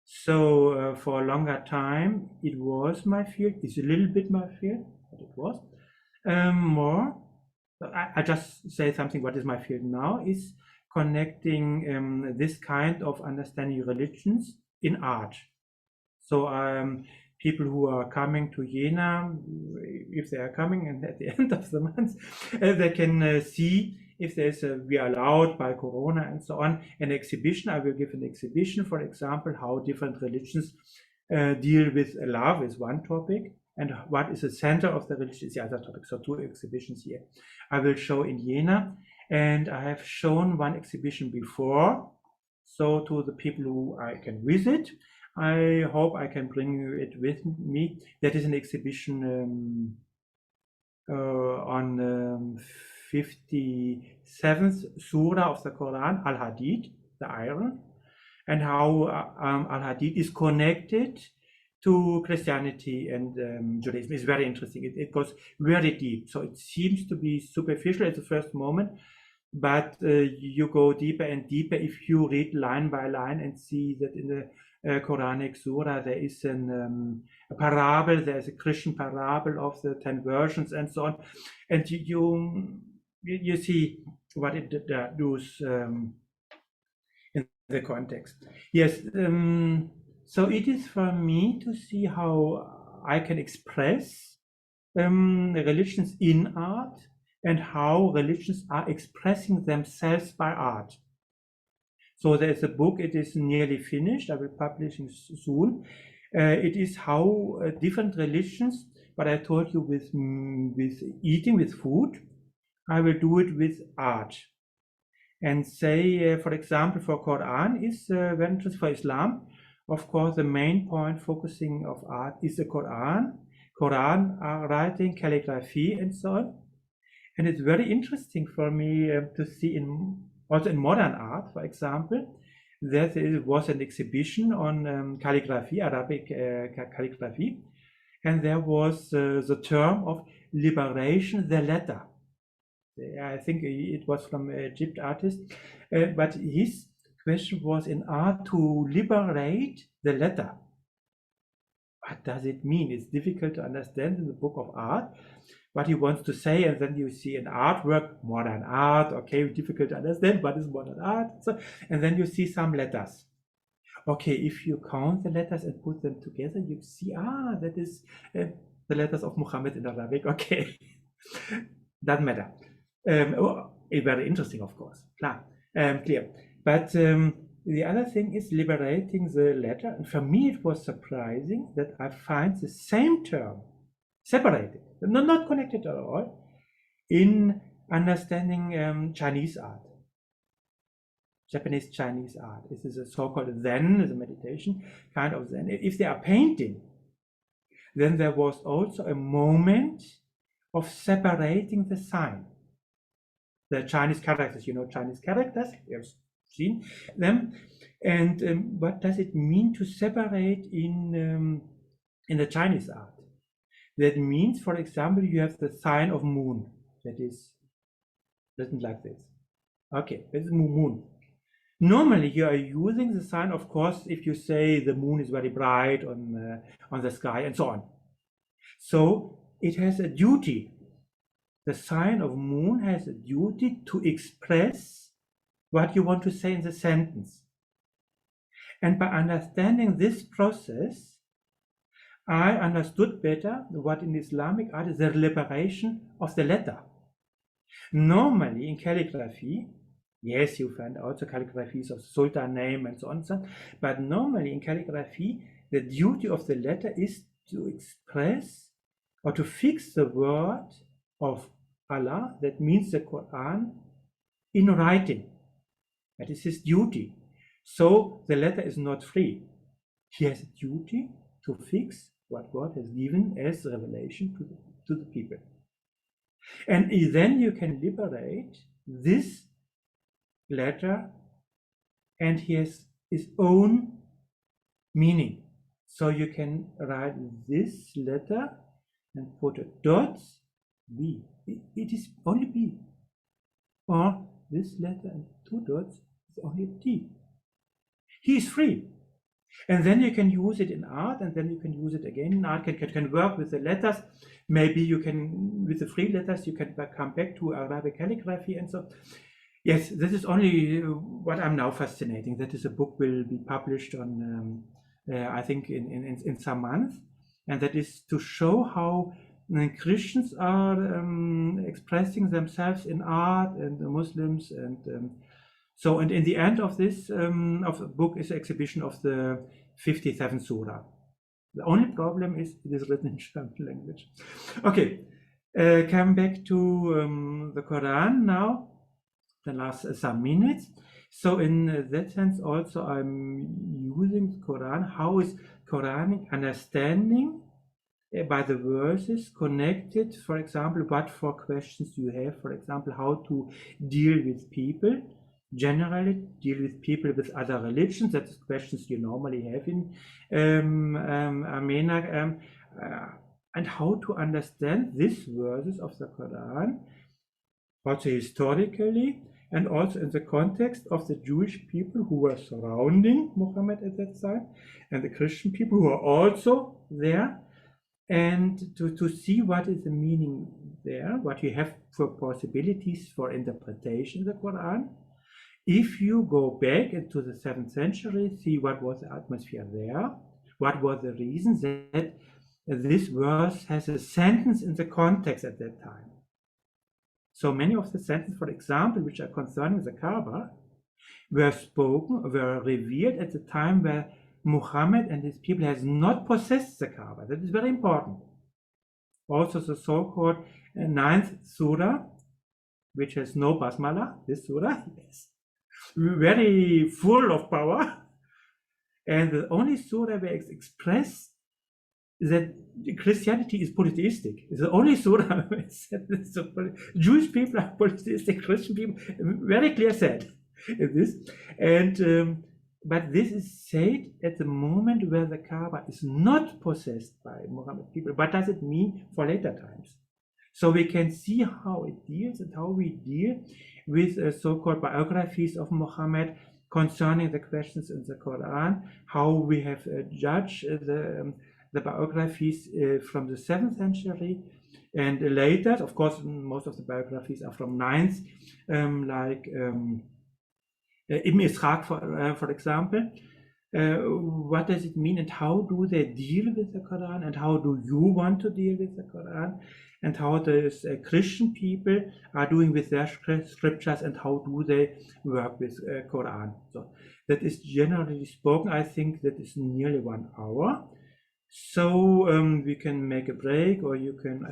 Speaker 3: So for a longer time, it was my field. It's a little bit my field, but it was more. I just say something. What is my field now is connecting this kind of understanding religions in art. So people who are coming to Jena, if they are coming and at the end of the month, they can see if there's we are allowed by Corona and so on, an exhibition. I will give an exhibition, for example, how different religions deal with love is one topic, and what is the center of the religion is the other topic. So 2 exhibitions here. I will show in Jena, and I have shown one exhibition before. So to the people who I can visit, I hope I can bring it with me. That is an exhibition on 57th Surah of the Quran, Al-Hadid, the iron, and how Al-Hadid is connected to Christianity and Judaism. It's very interesting. It goes very deep. So it seems to be superficial at the first moment, but you go deeper and deeper if you read line by line and see that in the Quranic surah there is a parable, there's a Christian parable of the 10 versions and so on, and you see what it does in the context. Yes, so it is for me to see how I can express religions in art and how religions are expressing themselves by art. So there's a book, it is nearly finished, I will publish it soon. It is how different religions, what I told you with eating, with food, I will do it with art. And say, for example, for Quran is very interesting. For Islam, of course, the main point focusing of art is the Quran writing, calligraphy, and so on. And it's very interesting for me to see also in modern art, for example, that there was an exhibition on calligraphy, Arabic calligraphy, and there was the term of liberation the letter. I think it was from an Egypt artist, but his question was in art to liberate the letter. What does it mean? It's difficult to understand in the book of art what he wants to say, and then you see an artwork, modern art, okay, difficult to understand what is modern art, so, and then you see some letters. Okay, if you count the letters and put them together, you see, that is the letters of Muhammad in Arabic, okay, doesn't matter. It's very interesting, of course, clear. But the other thing is liberating the letter, and for me it was surprising that I find the same term separated, not connected at all, in understanding Chinese art, Japanese Chinese art. This is a so-called Zen, is a meditation kind of Zen. If they are painting, then there was also a moment of separating the sign. The Chinese characters, you know Chinese characters, you have seen them, and what does it mean to separate in the Chinese art? That means, for example, you have the sign of moon that is written like this. Okay, this is moon. Normally, you are using the sign, of course, if you say the moon is very bright on the sky and so on. So it has a duty. The sign of moon has a duty to express what you want to say in the sentence. And by understanding this process, I understood better what in Islamic art is the liberation of the letter. Normally in calligraphy, yes, you find also calligraphies of Sultan name and so on, but normally in calligraphy, the duty of the letter is to express or to fix the word of Allah, that means the Quran, in writing. That is his duty. So the letter is not free. He has a duty to fix what God has given as revelation to the people. And then you can liberate this letter, and he has his own meaning. So you can write this letter and put a dot, B. It is only B. Or this letter and 2 dots is only T. He is free. And then you can use it in art, and then you can use it again in art. Can work with the letters. Maybe you can, with the free letters, you can come back to Arabic calligraphy and so. Yes, this is only what I'm now fascinating. That is a book will be published on, I think, in some months. and that is to show how Christians are expressing themselves in art, and the Muslims, and so. And in the end of this of the book is an exhibition of the 57th Surah. The only problem is it is written in German language. Okay, come back to the Quran now. The last some minutes. So in that sense, also I'm using the Quran. How is Quranic understanding by the verses connected, for example, what for questions you have, for example, how to deal with people, generally deal with people with other religions, that's questions you normally have in Armenia, and how to understand these verses of the Quran, also historically, and also in the context of the Jewish people who were surrounding Muhammad at that time, and the Christian people who are also there, and to see what is the meaning there, what you have for possibilities for interpretation in the Quran. If you go back into the 7th century, see what was the atmosphere there, what were the reasons that this verse has a sentence in the context at that time. So many of the sentences, for example, which are concerning the Kaaba, were revealed at the time where Muhammad and his people has not possessed the Kaaba. That is very important. Also the so-called 9th Surah, which has no basmala, this Surah is very full of power. And the only Surah where it's expressed that Christianity is polytheistic. It's the only Surah where it's said that Jewish people are polytheistic, Christian people, very clear said this. And but this is said at the moment where the Kaaba is not possessed by Muhammad people. What does it mean for later times? So we can see how it deals and how we deal with so-called biographies of Muhammad concerning the questions in the Quran, how we have judged the biographies from the 7th century and later. Of course, most of the biographies are from 9th, like Ibn Ishaq, for example. What does it mean and how do they deal with the Quran and how do you want to deal with the Quran and how the Christian people are doing with their scriptures and how do they work with Quran. So that is generally spoken, I think that is nearly 1 hour. So we can make a break, or you can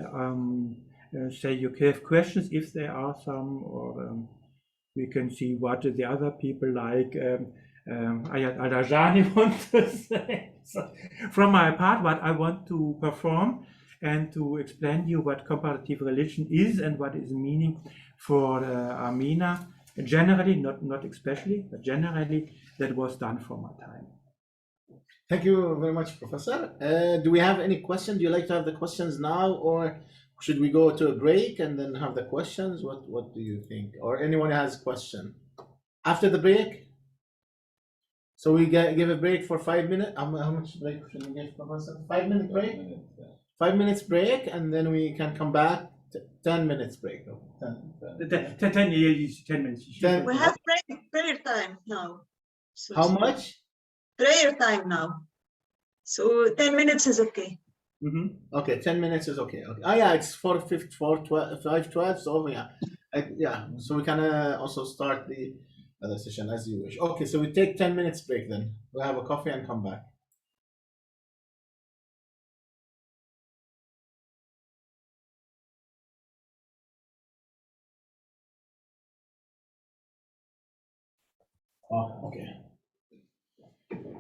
Speaker 3: say you have questions if there are some, or we can see what the other people like Iyad AlDajani want to say. So from my part, what I want to perform and to explain you what comparative religion is and what is meaning for Armenia, generally, not especially, but generally, that was done for my time.
Speaker 2: Thank you very much, Professor. Do we have any questions? Do you like to have the questions now, or should we go to a break and then have the questions? What do you think? Or anyone has a question? After the break? So we give a break for 5 minutes. How much break should we give, Professor? 5 minute break? 5 minutes break, and then we can come back. 10 minutes break.
Speaker 3: 10 minutes.
Speaker 4: We have prayer time now. So
Speaker 2: How much?
Speaker 4: Prayer time now. So 10 minutes is okay.
Speaker 2: Okay, 10 minutes is okay. Oh yeah, it's 5:12. So yeah. So we can also start the other session as you wish. Okay, so we take 10 minutes break then. We'll have a coffee and come back. Oh, okay.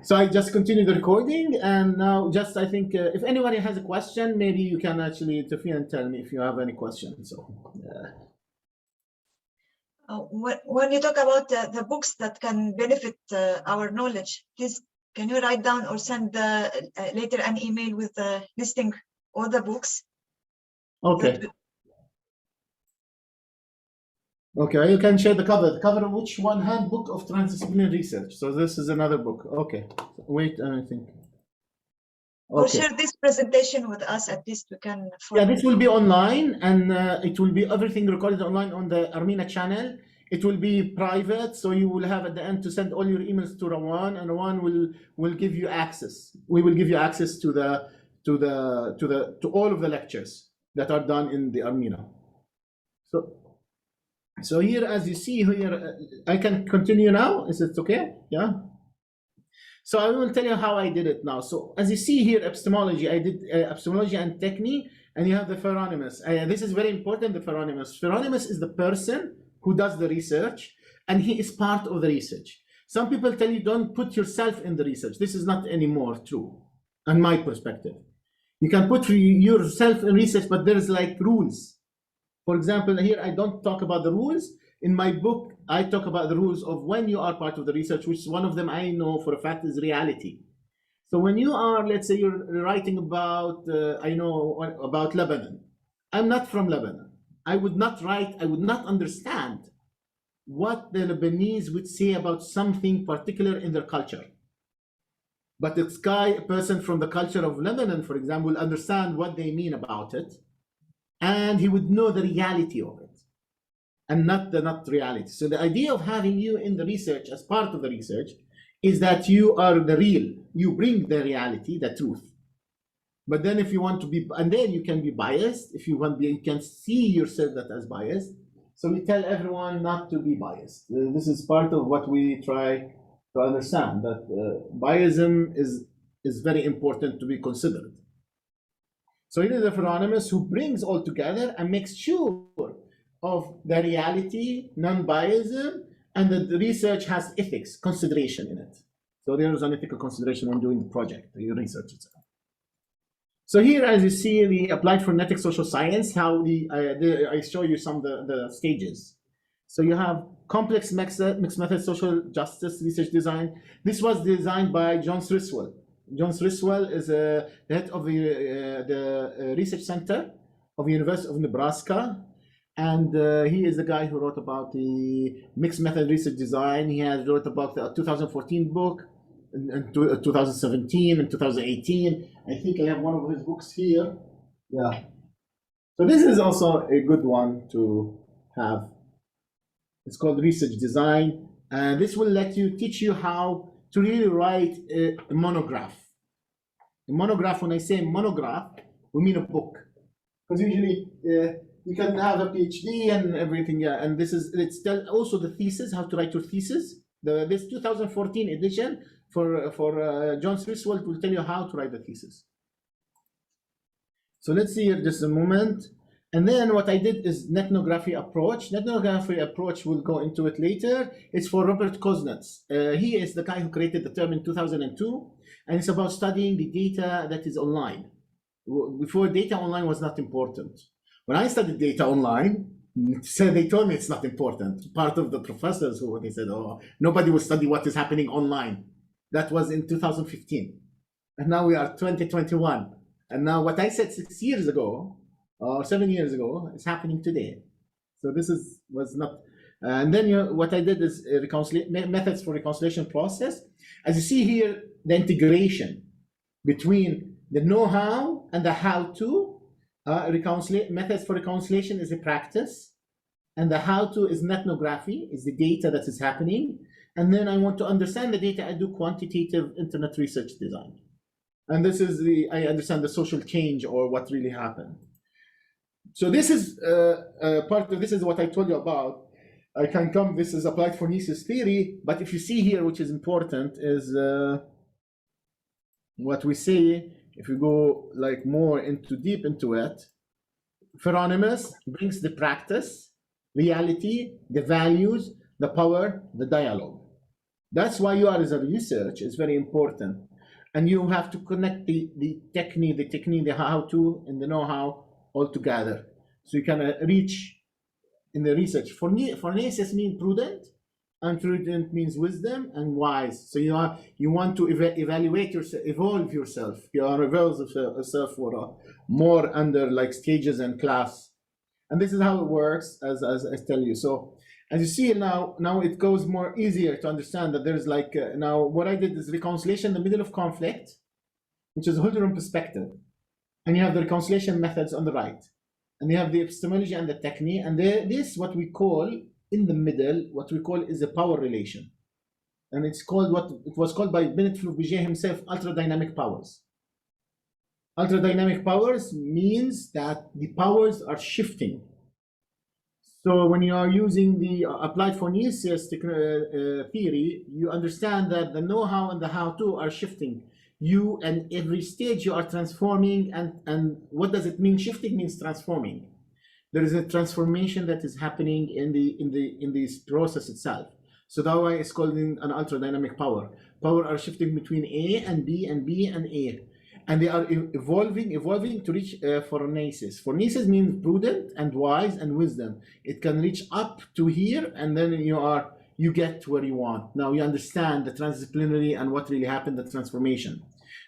Speaker 2: So I just continue the recording, and now just I think if anybody has a question, maybe you can actually interfere and tell me if you have any questions. So
Speaker 4: when you talk about the books that can benefit our knowledge, please can you write down or send later an email with listing all the books?
Speaker 2: okay. Okay, you can share the cover. The cover of which one? Handbook of Transdisciplinary Research. So this is another book. Okay, wait, I think.
Speaker 4: Or share this presentation with us, at least we can follow.
Speaker 2: Yeah, this will be online, and it will be everything recorded online on the Armenia channel. It will be private, so you will have at the end to send all your emails to Rawan, and Rawan will give you access. We will give you access to to all of the lectures that are done in the Armina. So here, as you see here, I can continue now. Is it okay? Yeah. So I will tell you how I did it now. So as you see here, epistemology, I did epistemology and technique, and you have the pheronymus. This is very important, the pheronymus. Pheronymus is the person who does the research, and he is part of the research. Some people tell you don't put yourself in the research. This is not anymore true, in my perspective. You can put yourself in research, but there's like rules. For example, here I don't talk about the rules. In my book, I talk about the rules of when you are part of the research, which one of them I know for a fact is reality. So when you are, let's say you're writing about, I know about Lebanon. I'm not from Lebanon. I would not write, I would not understand what the Lebanese would say about something particular in their culture. But this guy, a person from the culture of Lebanon, for example, will understand what they mean about it, and he would know the reality of it, and not reality. So the idea of having you in the research as part of the research is that you are the real, you bring the reality, the truth. But then if you want to be, and then you can be biased, if you want, you can see yourself that as biased. So we tell everyone not to be biased. This is part of what we try to understand, that biasm is very important to be considered. So it is a pheronymus who brings all together and makes sure of the reality, non-biasm, and that the research has ethics, consideration in it. So there is an ethical consideration when doing the project, the research itself. So here, as you see, the applied phonetic social science, how I show you some of the stages. So you have complex mixed method social justice research design. This was designed by John Sriswell. John Sriswell is the head of the research center of the University of Nebraska. And he is the guy who wrote about the mixed method research design. He has wrote about the 2014 book, and 2017 and 2018. I think I have one of his books here. Yeah. So this is also a good one to have. It's called research design. And this will teach you how to really write a monograph. A monograph, when I say monograph, we mean a book. Because usually you can have a PhD and everything, yeah. And it's also the thesis, how to write your thesis. This 2014 edition for John Sriswell will tell you how to write the thesis. So let's see here just a moment. And then what I did is ethnography approach. Ethnography approach, we'll go into it later. It's for Robert Koznetz. He is the guy who created the term in 2002, and it's about studying the data that is online. Before, data online was not important. When I studied data online, they told me it's not important. Part of the professors they said, oh, nobody will study what is happening online. That was in 2015. And now we are 2021. And now what I said 6 years ago, or 7 years ago, is happening today. So this was not. And then what I did is methods for reconciliation process. As you see here, the integration between the know-how and the how-to. Methods for reconciliation is a practice, and the how-to is ethnography, is the data that is happening. And then I want to understand the data. I do quantitative internet research design. And this is I understand the social change or what really happened. So this is this is what I told you about. This is applied phonesis theory, but if you see here, which is important, is what we say, if you go like more deep into it, pheronymus brings the practice, reality, the values, the power, the dialogue. That's why you are as a research is very important. And you have to connect the technique, the how-to, and the know-how all together. So you can reach in the research. Phonesis means prudent, and prudent means wisdom, and wise. So you want to evaluate yourself, evolve yourself. You are evolve yourself for more under like stages and class. And this is how it works, as I tell you. So as you see now it goes more easier to understand that there's like now what I did is reconciliation in the middle of conflict, which is a Holderman perspective, and you have the reconciliation methods on the right, and you have the epistemology and the technique, and this what we call in the middle, what we call is a power relation, and it's called what it was called by Bennett Fluviger himself, ultra dynamic powers. Ultradynamic powers means that the powers are shifting. So when you are using the applied phronesis theory, you understand that the know-how and the how-to are shifting. You and every stage you are transforming, and what does it mean? Shifting means transforming. There is a transformation that is happening in this process itself. So that's why it's called an ultradynamic power. Power are shifting between A and B and B and A. And they are evolving to reach phronesis. Phronesis means prudent and wise and wisdom. It can reach up to here, and then you get where you want. Now you understand the transdisciplinary and what really happened, the transformation.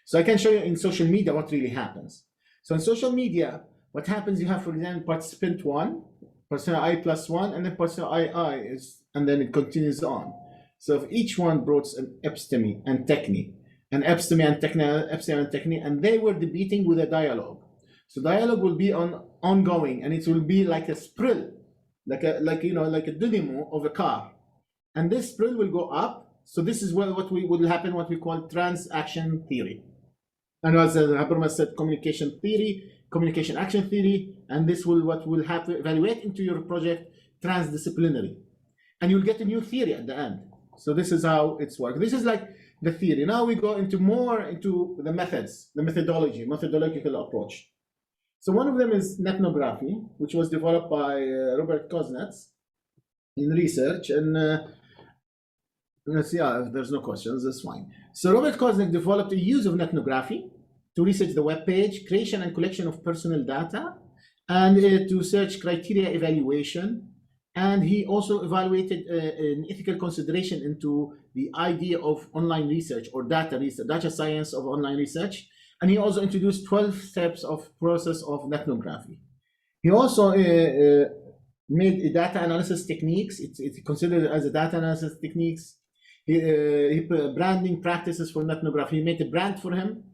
Speaker 2: So I can show you in social media what really happens. So in social media, what happens, you have, for example, participant 1, persona I plus 1, and then persona I is, and then it continues on. So if each one brought an episteme and technique, and episteme and technique, and they were debating with a dialogue. So dialogue will be ongoing, and it will be like a sprill, like a dynamo of a car, and this sprill will go up. So this is what will happen, what we call transaction theory. And as Habermas said, communication theory, communication action theory, and this will what will have to evaluate into your project transdisciplinary, and you'll get a new theory at the end. So this is how it's worked. This is like the theory. Now we go more into the methods, the methodological approach. So one of them is ethnography, which was developed by Robert Koznetz in research. And let's see, if there's no questions, that's fine. So Robert Koznetz developed a use of ethnography to research the web page, creation and collection of personal data, and to search criteria evaluation. And he also evaluated an ethical consideration into the idea of online research or data research, data science of online research. And he also introduced 12 steps of process of ethnography. He also made data analysis techniques. It's considered as a data analysis techniques. He branding practices for ethnography. He made a brand for him.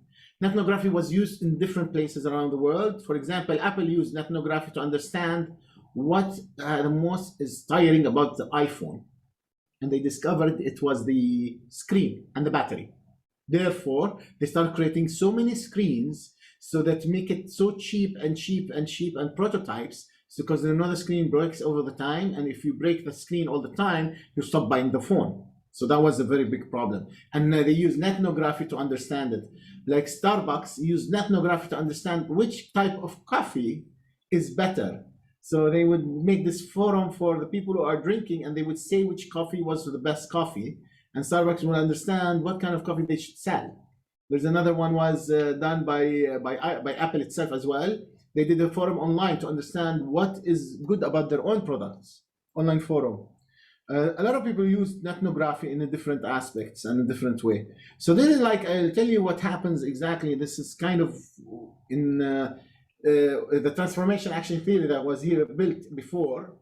Speaker 2: Ethnography was used in different places around the world. For example, Apple used ethnography to understand what the most is tiring about the iPhone, and they discovered it was the screen and the battery. Therefore, they start creating so many screens so that make it so cheap and prototypes, because another screen breaks over the time, and if you break the screen all the time, you stop buying the phone. So that was a very big problem. And they use ethnography to understand it. Like Starbucks used ethnography to understand which type of coffee is better. So they would make this forum for the people who are drinking, and they would say which coffee was the best coffee, and Starbucks would understand what kind of coffee they should sell. There's another one was done by Apple itself as well. They did a forum online to understand what is good about their own products, online forum. A lot of people use ethnography in a different aspects and a different way. So this is like, I'll tell you what happens exactly. This is kind of in the transformation action theory that was here built before,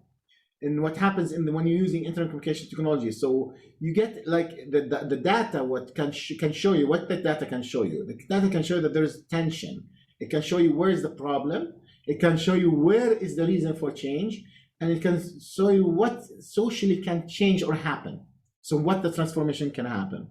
Speaker 2: and what happens when you're using internet communication technology. So you get like the data, what can show you, what the data can show you. The data can show you that there is tension. It can show you where is the problem. It can show you where is the reason for change, and it can show you what socially can change or happen. So what the transformation can happen.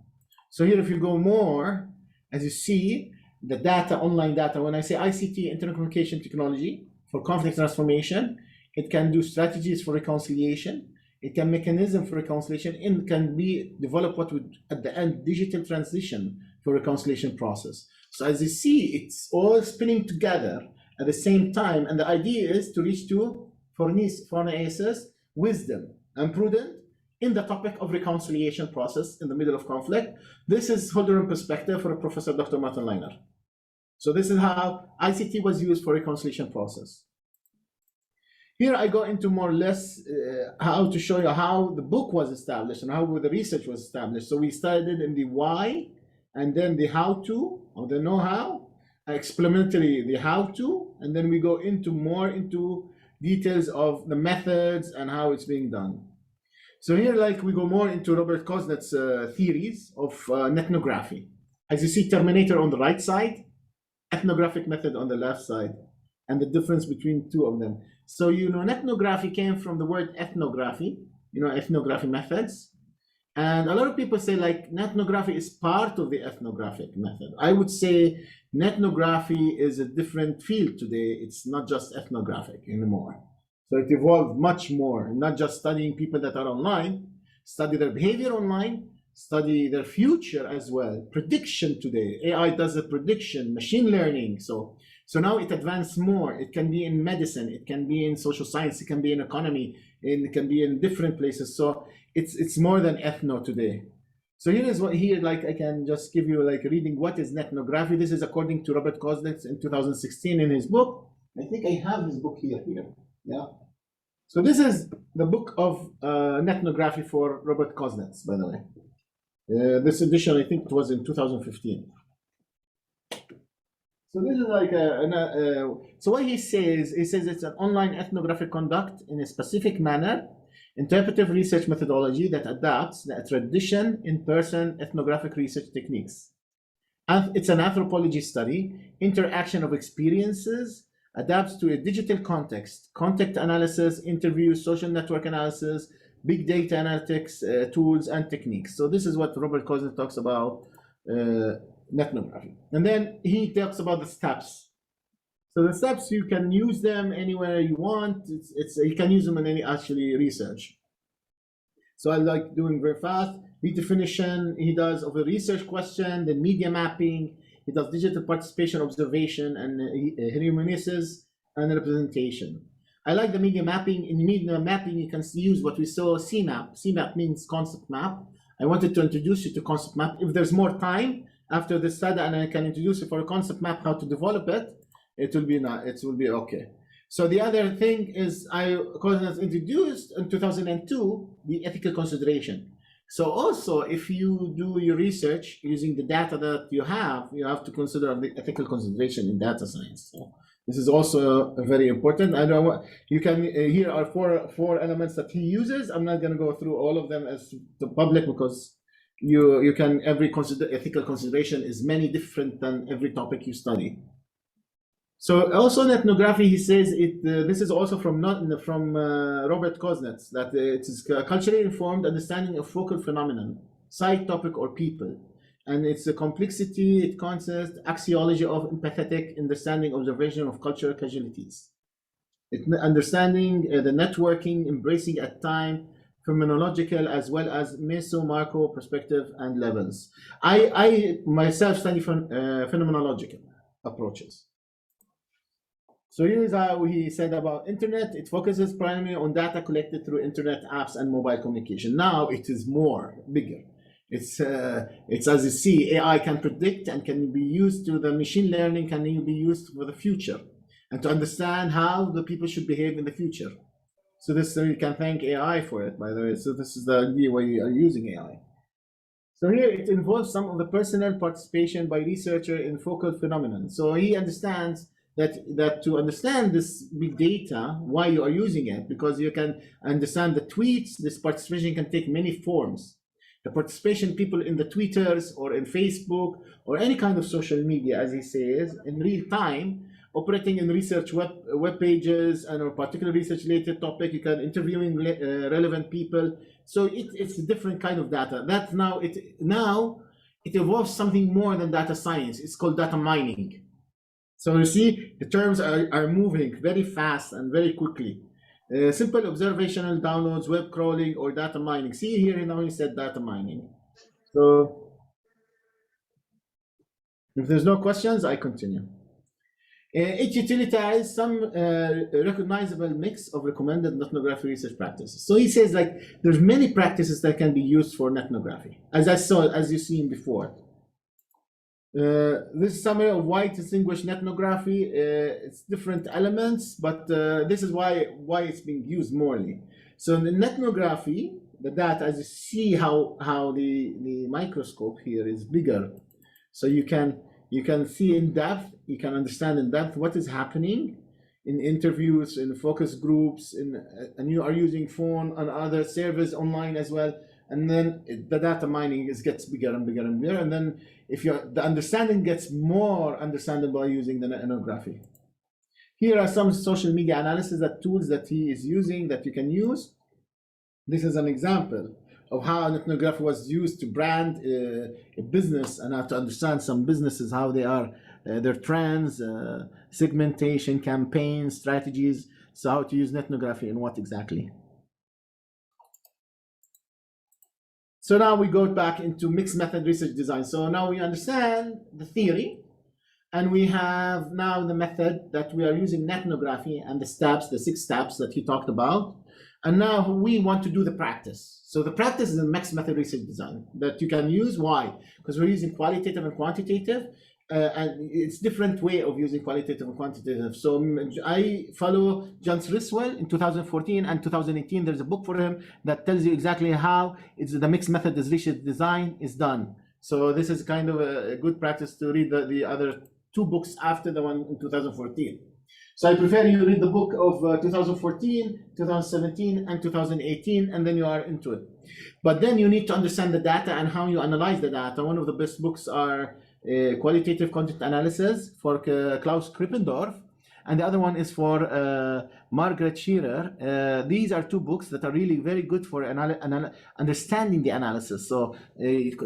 Speaker 2: So here, if you go more, as you see, the data, online data, when I say ICT, internet communication technology, for conflict transformation, it can do strategies for reconciliation, it can mechanism for reconciliation, and can be developed what would, at the end, digital transition for reconciliation process. So as you see, it's all spinning together at the same time, and the idea is to reach to phronesis, wisdom, and prudence in the topic of reconciliation process in the middle of conflict. This is Holderman perspective for Professor Dr. Martin Leiner. So this is how ICT was used for reconciliation process. Here I go into more or less how to show you how the book was established and how the research was established. So we started in the why, and then the how-to, or the know-how, explanatory, the how-to, and then we go into more into details of the methods and how it's being done. So here, like, we go more into Robert Kosnetz's theories of ethnography. As you see, Terminator on the right side, ethnographic method on the left side, and the difference between two of them. So, ethnography came from the word ethnography, ethnography methods. And a lot of people say like ethnography is part of the ethnographic method. I would say ethnography is a different field today. It's not just ethnographic anymore. So it evolved much more, not just studying people that are online, study their behavior online, study their future as well. Prediction today, AI does a prediction, machine learning. So now it advanced more. It can be in medicine, it can be in social science, it can be in economy, it can be in different places. So it's more than ethno today. So here like I can just give you like reading what is ethnography. This is according to Robert Koznetz in 2016 in his book. I think I have his book here. Yeah. So this is the book of ethnography for Robert Koznetz, by the way. This edition, I think it was in 2015. So this is like so what he says it's an online ethnographic conduct in a specific manner, interpretive research methodology that adapts the tradition in-person ethnographic research techniques. And it's an anthropology study, interaction of experiences, adapts to a digital context, contact analysis, interviews, social network analysis, big data analytics tools and techniques. So this is what Robert Koznetz talks about ethnography. And then he talks about the steps. So the steps, you can use them anywhere you want. You can use them in any actually research. So I like doing very fast. Redefinition he does of a research question, then media mapping. He does digital participation, observation, and hermeneusis and representation. I like the media mapping. In media mapping, you can use what we saw, CMAP. CMAP means concept map. I wanted to introduce you to concept map. If there's more time after this study and I can introduce you for a concept map, how to develop it, it will be okay. So the other thing is Koznetz introduced in 2002 the ethical consideration. So also, if you do your research using the data that you have to consider the ethical consideration in data science. So this is also very important. I know you can. Here are four elements that he uses. I'm not going to go through all of them as the public because you can ethical consideration is many different than every topic you study. So also in ethnography, he says this is also from Robert Koznetz, that it is a culturally informed understanding of focal phenomenon, side topic or people, and it's a complexity. It consists axiology of empathetic understanding, observation of cultural casualties, understanding the networking, embracing at time, phenomenological as well as meso macro perspective and levels. I myself study phenomenological approaches. So here's how he said about internet. It focuses primarily on data collected through internet apps and mobile communication. Now it is bigger. It's as you see, AI can predict and can be used to the machine learning can be used for the future and to understand how the people should behave in the future. So you can thank AI for it, by the way. So this is the idea why you are using AI. So here it involves some of the personal participation by researcher in focal phenomenon. So he understands that to understand this big data, why you are using it, because you can understand the tweets. This participation can take many forms. The participation people in the Twitters or in Facebook or any kind of social media, as he says, in real time, operating in research web pages and a particular research related topic, you can interviewing relevant people. So it's a different kind of data. That now it evolves something more than data science. It's called data mining. So you see, the terms are moving very fast and very quickly. Simple observational downloads, web crawling, or data mining. See here, now he said data mining. So if there's no questions, I continue. Each utilizes some recognizable mix of recommended ethnography research practices. So he says like there's many practices that can be used for ethnography, as you've seen before. This summary of why distinguish ethnography, it's different elements, but this is why it's being used morely. So in ethnography, the data, as you see how the microscope here is bigger, so you can see in depth, you can understand in depth what is happening in interviews, in focus groups, and you are using phone and other service online as well. And then the data mining gets bigger and bigger and bigger. And then the understanding gets more understandable using the ethnography. Here are some social media analysis tools that he is using that you can use. This is an example of how ethnography was used to brand a business and how to understand some businesses, how they are, their trends, segmentation, campaign strategies. So how to use ethnography and what exactly. So now we go back into mixed method research design. So now we understand the theory, and we have now the method that we are using ethnography and the steps, the 6 steps that he talked about. And now we want to do the practice. So the practice is a mixed method research design that you can use. Why? Because we're using qualitative and quantitative, and it's different way of using qualitative and quantitative. So I follow John Sriswell in 2014 and 2018. There's a book for him that tells you exactly how the mixed method research design is done. So this is kind of a good practice to read the other 2 books after the one in 2014. So I prefer you read the book of 2014, 2017, and 2018, and then you are into it. But then you need to understand the data and how you analyze the data. One of the best books are Qualitative Content Analysis for Klaus Krippendorf, and the other one is for Margaret Shearer. These are 2 books that are really very good for understanding the analysis. So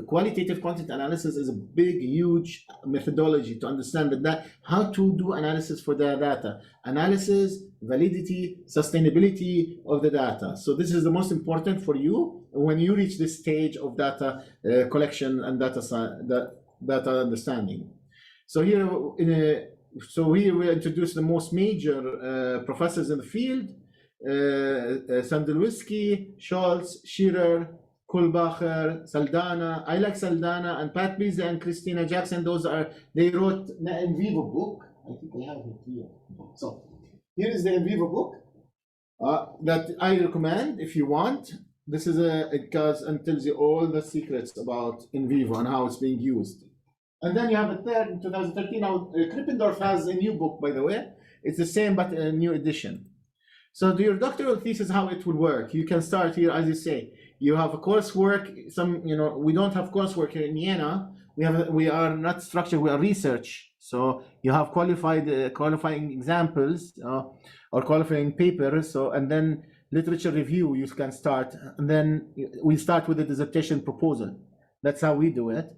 Speaker 2: qualitative content analysis is a big, huge methodology to understand that how to do analysis for the data. Analysis, validity, sustainability of the data. So this is the most important for you when you reach this stage of data collection and data understanding. So here we introduce the most major professors in the field: Sandelwiski, Schultz, Shearer, Kohlbacher, Saldana. I like Saldana, and Pat Beasley and Christina Jackson. They wrote the Invivo book. I think I have it here. So here is the Invivo book that I recommend if you want. This is it goes and tells you all the secrets about Invivo and how it's being used. And then you have a third in 2013. Now, Krippendorf has a new book, by the way. It's the same, but a new edition. So your doctoral thesis, how it will work. You can start here, as you say. You have a coursework. We don't have coursework here in Vienna. We are not structured. We are research. So you have qualifying examples or qualifying papers. So and then literature review. You can start, and then we start with a dissertation proposal. That's how we do it.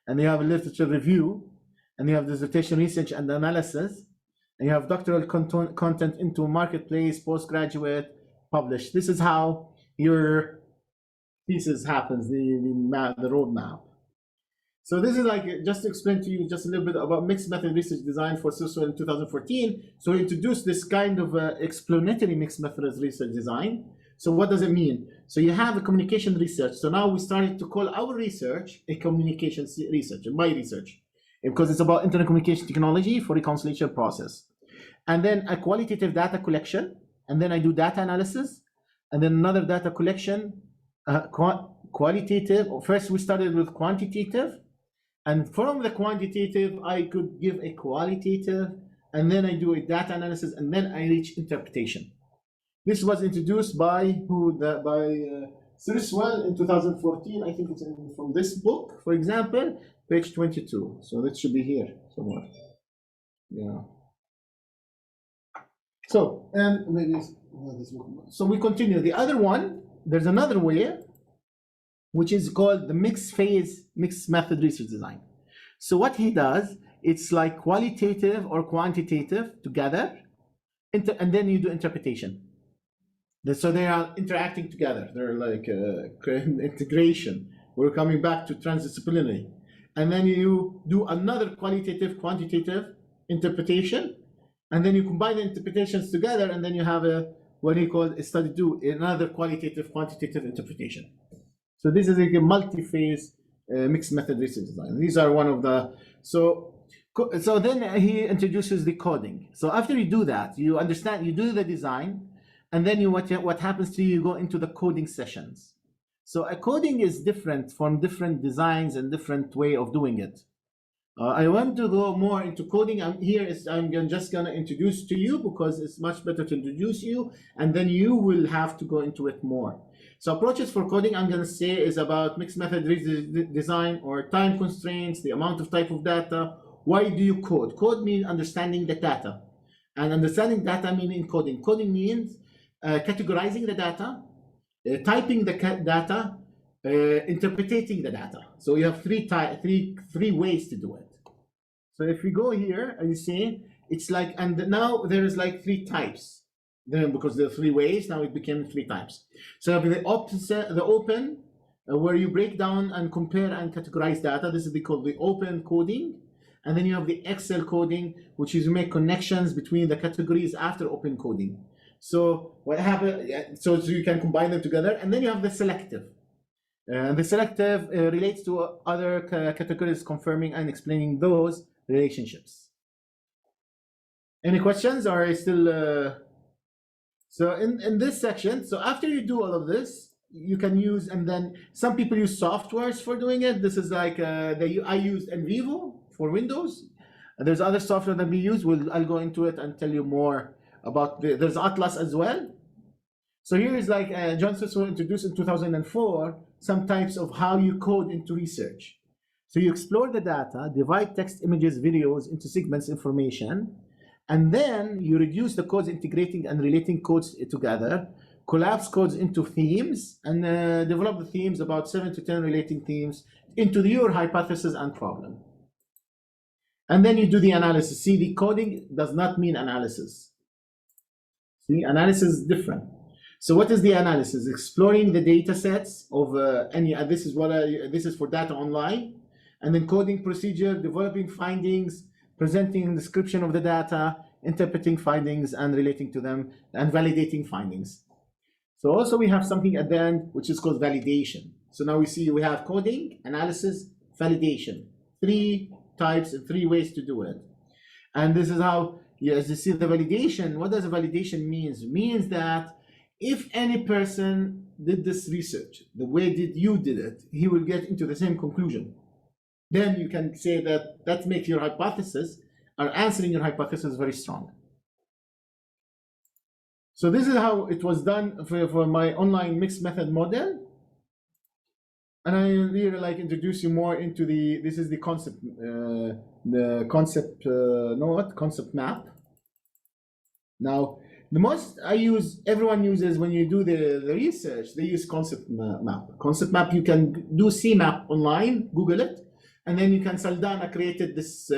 Speaker 2: And you have a literature review, and you have dissertation research and analysis, and you have doctoral content into marketplace, postgraduate, publish. This is how your thesis happens, the roadmap. So this is like, just to explain to you just a little bit about mixed method research design for Sriswell in 2014. So we introduced this kind of explanatory mixed method research design. So what does it mean? So you have a communication research. So now we started to call our research a communication research, my research, because it's about internet communication technology for reconciliation process. And then a qualitative data collection, and then I do data analysis, and then another data collection, qualitative. First we started with quantitative, and from the quantitative I could give a qualitative, and then I do a data analysis, and then I reach interpretation. This was introduced by Sriswell in 2014. I think it's from this book, for example, page 22. So that should be here somewhere. Yeah. So, and maybe so we continue. The other one, there's another way, which is called the mixed method research design. So what he does, it's like qualitative or quantitative together, and then you do interpretation. So they are interacting together. They're like integration. We're coming back to transdisciplinary. And then you do another qualitative, quantitative interpretation. And then you combine the interpretations together, and then you have what he called a study do, another qualitative, quantitative interpretation. So this is like a multi-phase mixed method research design. These are one of the, so then he introduces the coding. So after you do that, you understand, you do the design, and then what happens to you, you go into the coding sessions. So a coding is different from different designs and different way of doing it. I want to go more into coding. I'm just gonna introduce to you because it's much better to introduce you, and then you will have to go into it more. So approaches for coding, I'm gonna say, is about mixed method design or time constraints, the amount of type of data. Why do you code? Code means understanding the data, and understanding data meaning coding. Coding means categorizing the data, typing the data, interpreting the data. So you have three ways to do it. So if we go here, and you see, it's like, and now there is like three types. Then because there are three ways, now it became three types. So the open, where you break down and compare and categorize data. This is called the open coding. And then you have the Excel coding, which is you make connections between the categories after open coding. So what happens? So you can combine them together. And then you have the selective. The selective relates to other categories, confirming and explaining those relationships. Any questions? Or are you still? So in this section, so after you do all of this, you can use, and then some people use softwares for doing it. This is like I used Invivo for Windows. There's other software that we use. I'll go into it and tell you more about there's Atlas as well. So here is like John Smith introduced in 2004 some types of how you code into research. So you explore the data, divide text, images, videos into segments, information, and then you reduce the codes, integrating and relating codes together, collapse codes into themes, and develop the themes, about 7 to 10 relating themes, into your hypothesis and problem. And then you do the analysis. See, the coding does not mean analysis. See, analysis is different. So what is the analysis? Exploring the data sets of any, this is for data online, and then coding procedure, developing findings, presenting a description of the data, interpreting findings and relating to them, and validating findings. So also we have something at the end, which is called validation. So now we see we have coding, analysis, validation. Three types and three ways to do it. And this is how, as you see the validation, what does a validation means? It means that if any person did this research, the way you did it, he will get into the same conclusion. Then you can say that makes your hypothesis, or answering your hypothesis, very strong. So this is how it was done for my online mixed method model. And I really like introduce you more into this is the concept, concept map. Now, the most everyone uses when you do the research, they use concept map. Concept map, you can do CMap online, Google it, and then you can, Saldana created this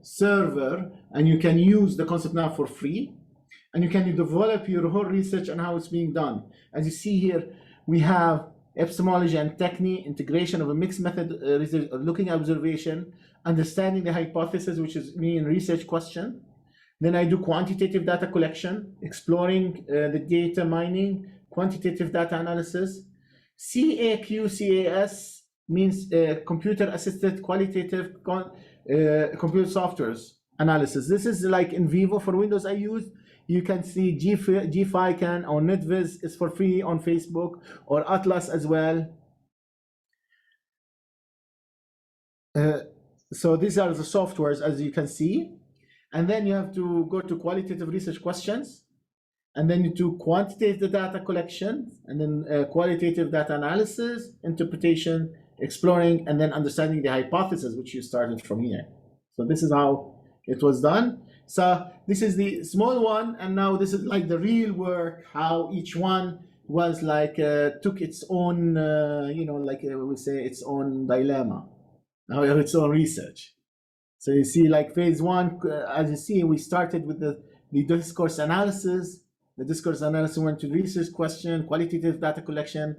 Speaker 2: server, and you can use the concept map for free, and you can develop your whole research on how it's being done. As you see here, we have epistemology and technique, integration of a mixed method, research, looking at observation, understanding the hypothesis, which is me in research question. Then I do quantitative data collection, exploring the data mining, quantitative data analysis. CAS means computer-assisted qualitative computer softwares analysis. This is like Invivo for Windows I use. You can see GFICAN or NetViz is for free on Facebook, or Atlas as well. So these are the softwares, as you can see. And then you have to go to qualitative research questions, and then you do quantitative data collection, and then qualitative data analysis, interpretation, exploring, and then understanding the hypothesis, which you started from here. So this is how it was done. So this is the small one, and now this is like the real work, how each one was like, took its own, like we say, its own dilemma, now its own research. So you see, like phase one, as you see, we started with the discourse analysis. The discourse analysis went to research question, qualitative data collection,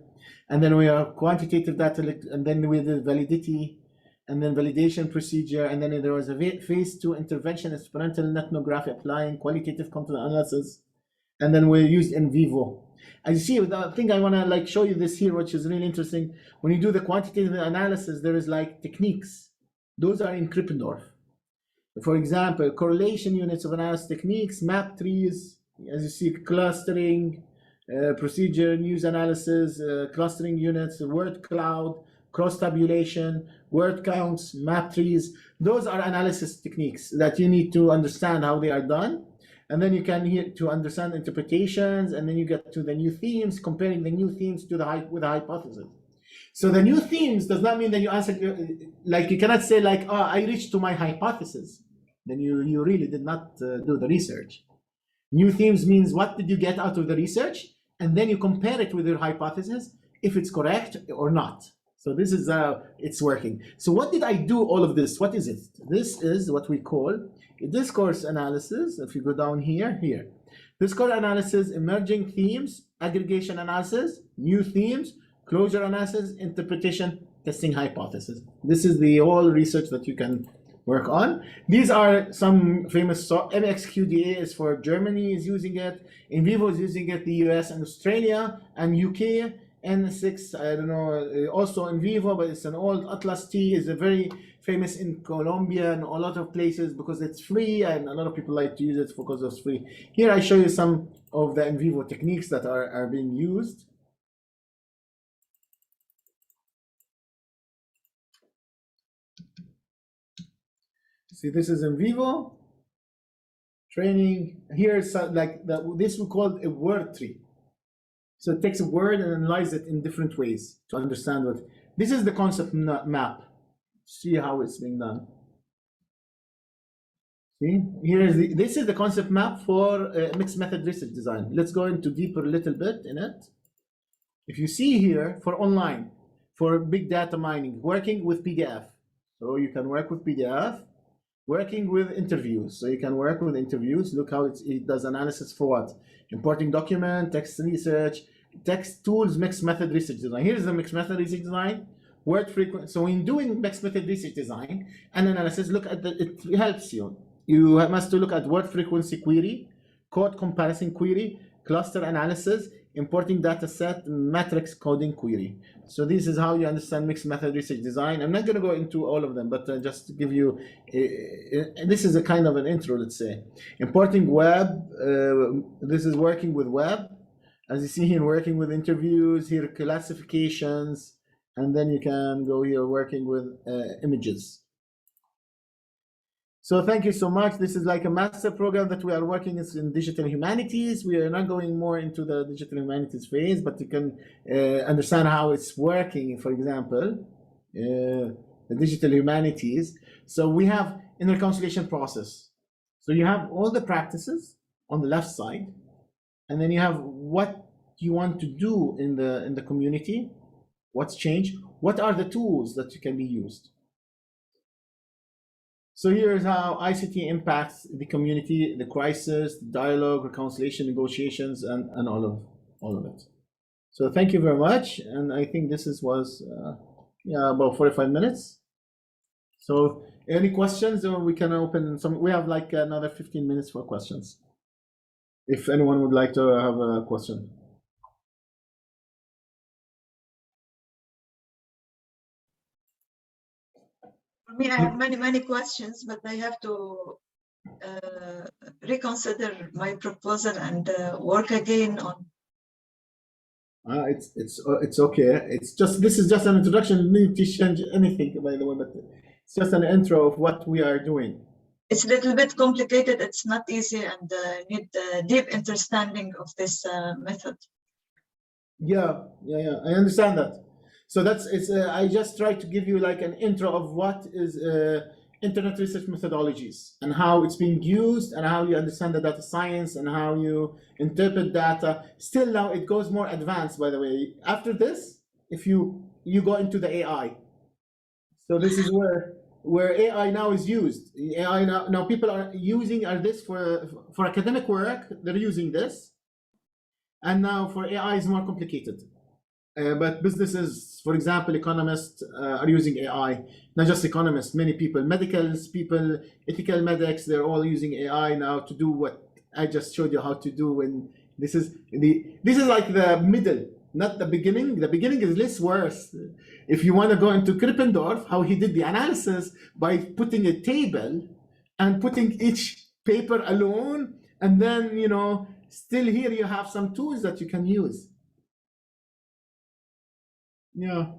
Speaker 2: and then we have quantitative data, and then we did validity, and then validation procedure, and then there was a phase two intervention, experimental ethnography, applying qualitative content analysis, and then we used Invivo. As you see, the thing I want to like show you this here, which is really interesting. When you do the quantitative analysis, there is like techniques. Those are in Krippendorf. For example, correlation units of analysis techniques, map trees, as you see, clustering, procedure, news analysis, clustering units, word cloud, cross-tabulation, word counts, map trees. Those are analysis techniques that you need to understand how they are done. And then you can hear to understand interpretations, and then you get to the new themes, comparing the new themes to with the hypothesis. So the new themes does not mean that you answer, like you cannot say like, oh, I reached to my hypothesis. Then you really did not do the research. New themes means what did you get out of the research? And then you compare it with your hypothesis, if it's correct or not. So this is how it's working. So what did I do all of this? What is it? This is what we call a discourse analysis. If you go down here. Discourse analysis, emerging themes, aggregation analysis, new themes, closure analysis, interpretation, testing hypothesis. This is the whole research that you can work on. These are some famous, MXQDA is for Germany is using it, Invivo is using it, the US and Australia and UK, N6, I don't know, also Invivo, but it's an old Atlas T, is a very famous in Colombia and a lot of places because it's free and a lot of people like to use it because it's free. Here I show you some of the Invivo techniques that are being used. See, this is Invivo training. Here's like this we call a word tree. So it takes a word and analyzes it in different ways to understand what. This is the concept map. See how it's being done. See, this is the concept map for mixed method research design. Let's go into deeper a little bit in it. If you see here for online, for big data mining, working with PDF. So you can work with PDF. Working with interviews, so you can work with interviews. Look how it does analysis for what? Importing document, text research, text tools, mixed method research design. Here's the mixed method research design, word frequency. So when doing mixed method research design and analysis, look at it helps you. You must look at word frequency query, code comparison query, cluster analysis, importing data set, matrix coding query. So this is how you understand mixed method research design. I'm not going to go into all of them, but just to give you, this is a kind of an intro, let's say. Importing web, this is working with web. As you see here, working with interviews, here classifications, and then you can go here working with images. So thank you so much. This is like a master program that we are working in digital humanities. We are not going more into the digital humanities phase, but you can understand how it's working, for example, the digital humanities. So we have a reconciliation process. So you have all the practices on the left side, and then you have what you want to do in the community, what's changed, what are the tools that can be used. So here's how ICT impacts the community, the crisis, the dialogue, reconciliation, negotiations, and all of it. So thank you very much. And I think this was about 45 minutes. So any questions, or we can open some, we have like another 15 minutes for questions. If anyone would like to have a question.
Speaker 4: For me, I have many questions, but I have to reconsider my proposal and work again on.
Speaker 2: It's okay. It's just, this is just an introduction. You need to change anything, by the way, but it's just an intro of what we are doing.
Speaker 4: It's a little bit complicated. It's not easy, and need deep understanding of this method.
Speaker 2: Yeah. I understand that. So I just tried to give you like an intro of what is internet research methodologies and how it's being used and how you understand the data science and how you interpret data. Still now it goes more advanced, by the way. After this, if you go into the AI. So this is where AI now is used. AI now people are using this for academic work. They're using this. And now for AI is more complicated. But businesses, for example, economists are using AI, not just economists, many people, medicals, people, ethical medics, they're all using AI now to do what I just showed you how to do. And this is like the middle, not the beginning. The beginning is less worse. If you want to go into Krippendorf, how he did the analysis by putting a table and putting each paper alone, and then, still here you have some tools that you can use. Yeah.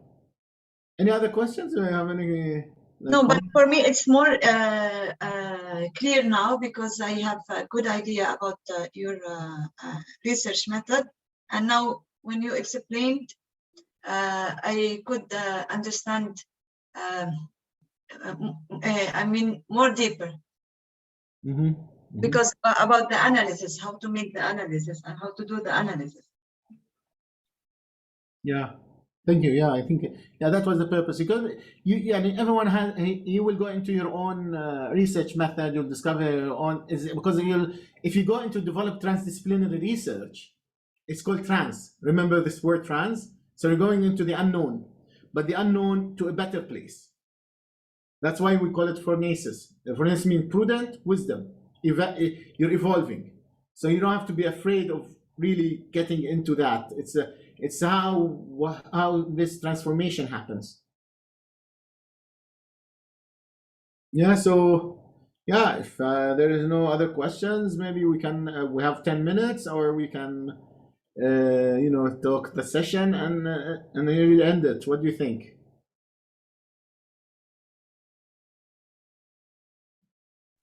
Speaker 2: Any other questions? Do you have any?
Speaker 4: No, but for me it's more clear now because I have a good idea about your research method, and now when you explained, I could understand. I mean, more deeper. Because about the analysis, how to make the analysis and how to do the analysis.
Speaker 2: Yeah. Thank you. Yeah, I think that was the purpose, because I mean, everyone has. You will go into your own research method. You'll discover your own. Because if you go into develop transdisciplinary research, it's called trans. Remember this word trans. So you're going into the unknown, but the unknown to a better place. That's why we call it phronesis. Phronesis means prudent wisdom. You're evolving, so you don't have to be afraid of really getting into that. It's how this transformation happens. Yeah. So yeah, if there is no other questions, maybe we can we have 10 minutes, or we can talk the session and we'll end it. What do you think?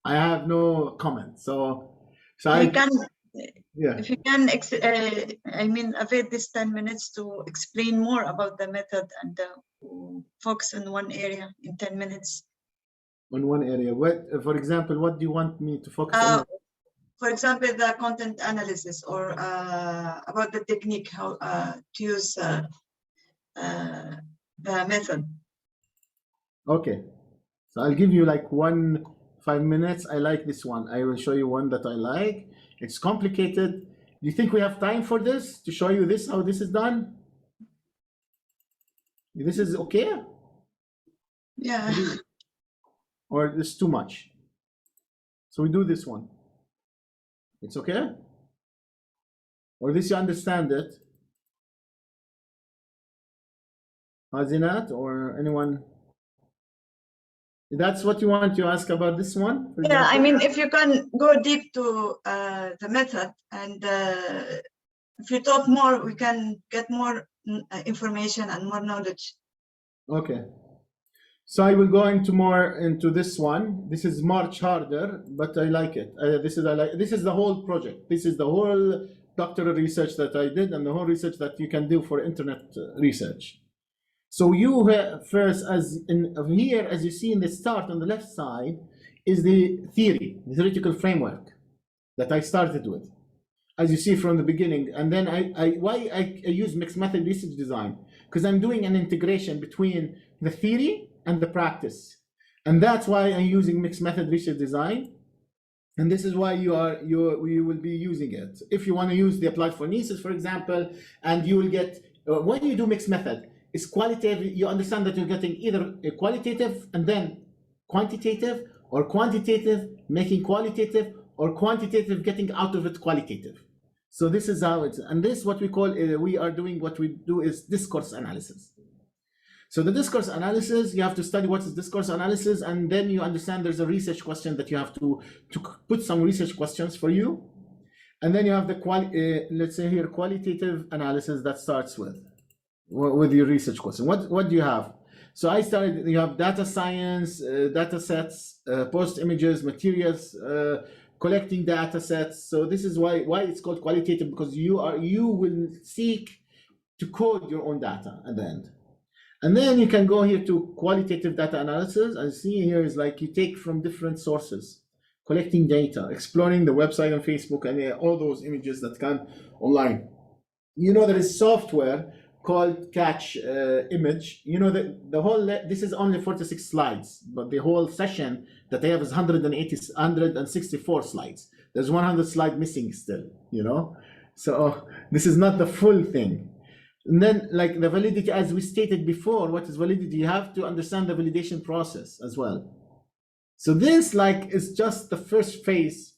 Speaker 2: I have no comment. So
Speaker 4: You can,
Speaker 2: yeah.
Speaker 4: if you can, I mean, avail this 10 minutes to explain more about the method and focus on one area in 10 minutes.
Speaker 2: On one area. What, for example, what do you want me to focus on?
Speaker 4: For example, the content analysis, or about the technique, how to use the method.
Speaker 2: Okay. So I'll give you like 5 minutes. I like this one. I will show you one that I like. It's complicated. Do you think we have time for this, to show you this, how this is done? This is okay?
Speaker 4: Yeah.
Speaker 2: Or this is too much? So we do this one. It's okay? Or this, you understand it? Hazinat or anyone? That's what you want to ask about this one?
Speaker 4: Yeah, I mean, if you can go deep to the method, and if you talk more, we can get more information and more knowledge.
Speaker 2: Okay. So I will go into more into this one. This is much harder, but I like it. This is the whole project. This is the whole doctoral research that I did, and the whole research that you can do for internet research. So you first, as in here, as you see in the start on the left side, is the theory, the theoretical framework that I started with, as you see from the beginning. And then why I use mixed method research design, because I'm doing an integration between the theory and the practice, and that's why I'm using mixed method research design. And this is why you will be using it. If you want to use the applied phronesis, for example, and you will get when you do mixed method, it's qualitative. You understand that you're getting either a qualitative and then quantitative, or quantitative making qualitative, or quantitative getting out of it qualitative. So this is how it's, and this what we call what we do is discourse analysis. So the discourse analysis, you have to study what is discourse analysis, and then you understand there's a research question that you have to put some research questions for you, and then you have the let's say here qualitative analysis that starts with your research question. What do you have? So I started. You have data science, data sets, post images, materials, collecting data sets. So this is why it's called qualitative, because you will seek to code your own data at the end. And then you can go here to qualitative data analysis. And see here is like you take from different sources, collecting data, exploring the website on Facebook, and all those images that come online. There is software called Catch Image. The whole, this is only 46 slides, but the whole session that I have is 164 slides. There's 100 slide missing still, So this is not the full thing. And then, like the validity, as we stated before, what is validity? You have to understand the validation process as well. So this is just the first phase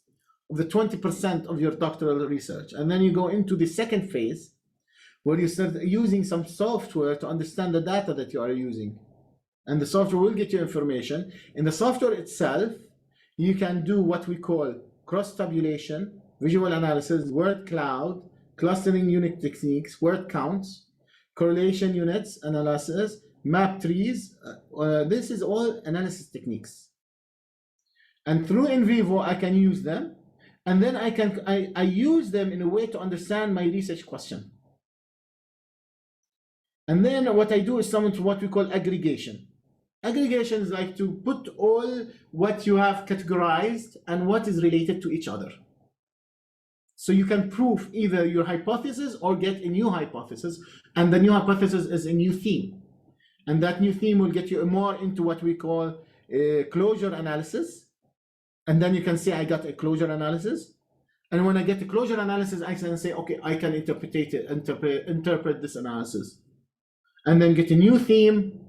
Speaker 2: of the 20% of your doctoral research. And then you go into the second phase, where you start using some software to understand the data that you are using. And the software will get you information. In the software itself, you can do what we call cross-tabulation, visual analysis, word cloud, clustering unit techniques, word counts, correlation units analysis, map trees. This is all analysis techniques. And through Invivo, I can use them. And then I use them in a way to understand my research question. And then what I do is something to what we call aggregation. Aggregation is like to put all what you have categorized and what is related to each other. So you can prove either your hypothesis or get a new hypothesis, and the new hypothesis is a new theme. And that new theme will get you more into what we call a closure analysis. And then you can say, I got a closure analysis. And when I get the closure analysis, I can say, okay, I can interpret this analysis. And then get a new theme,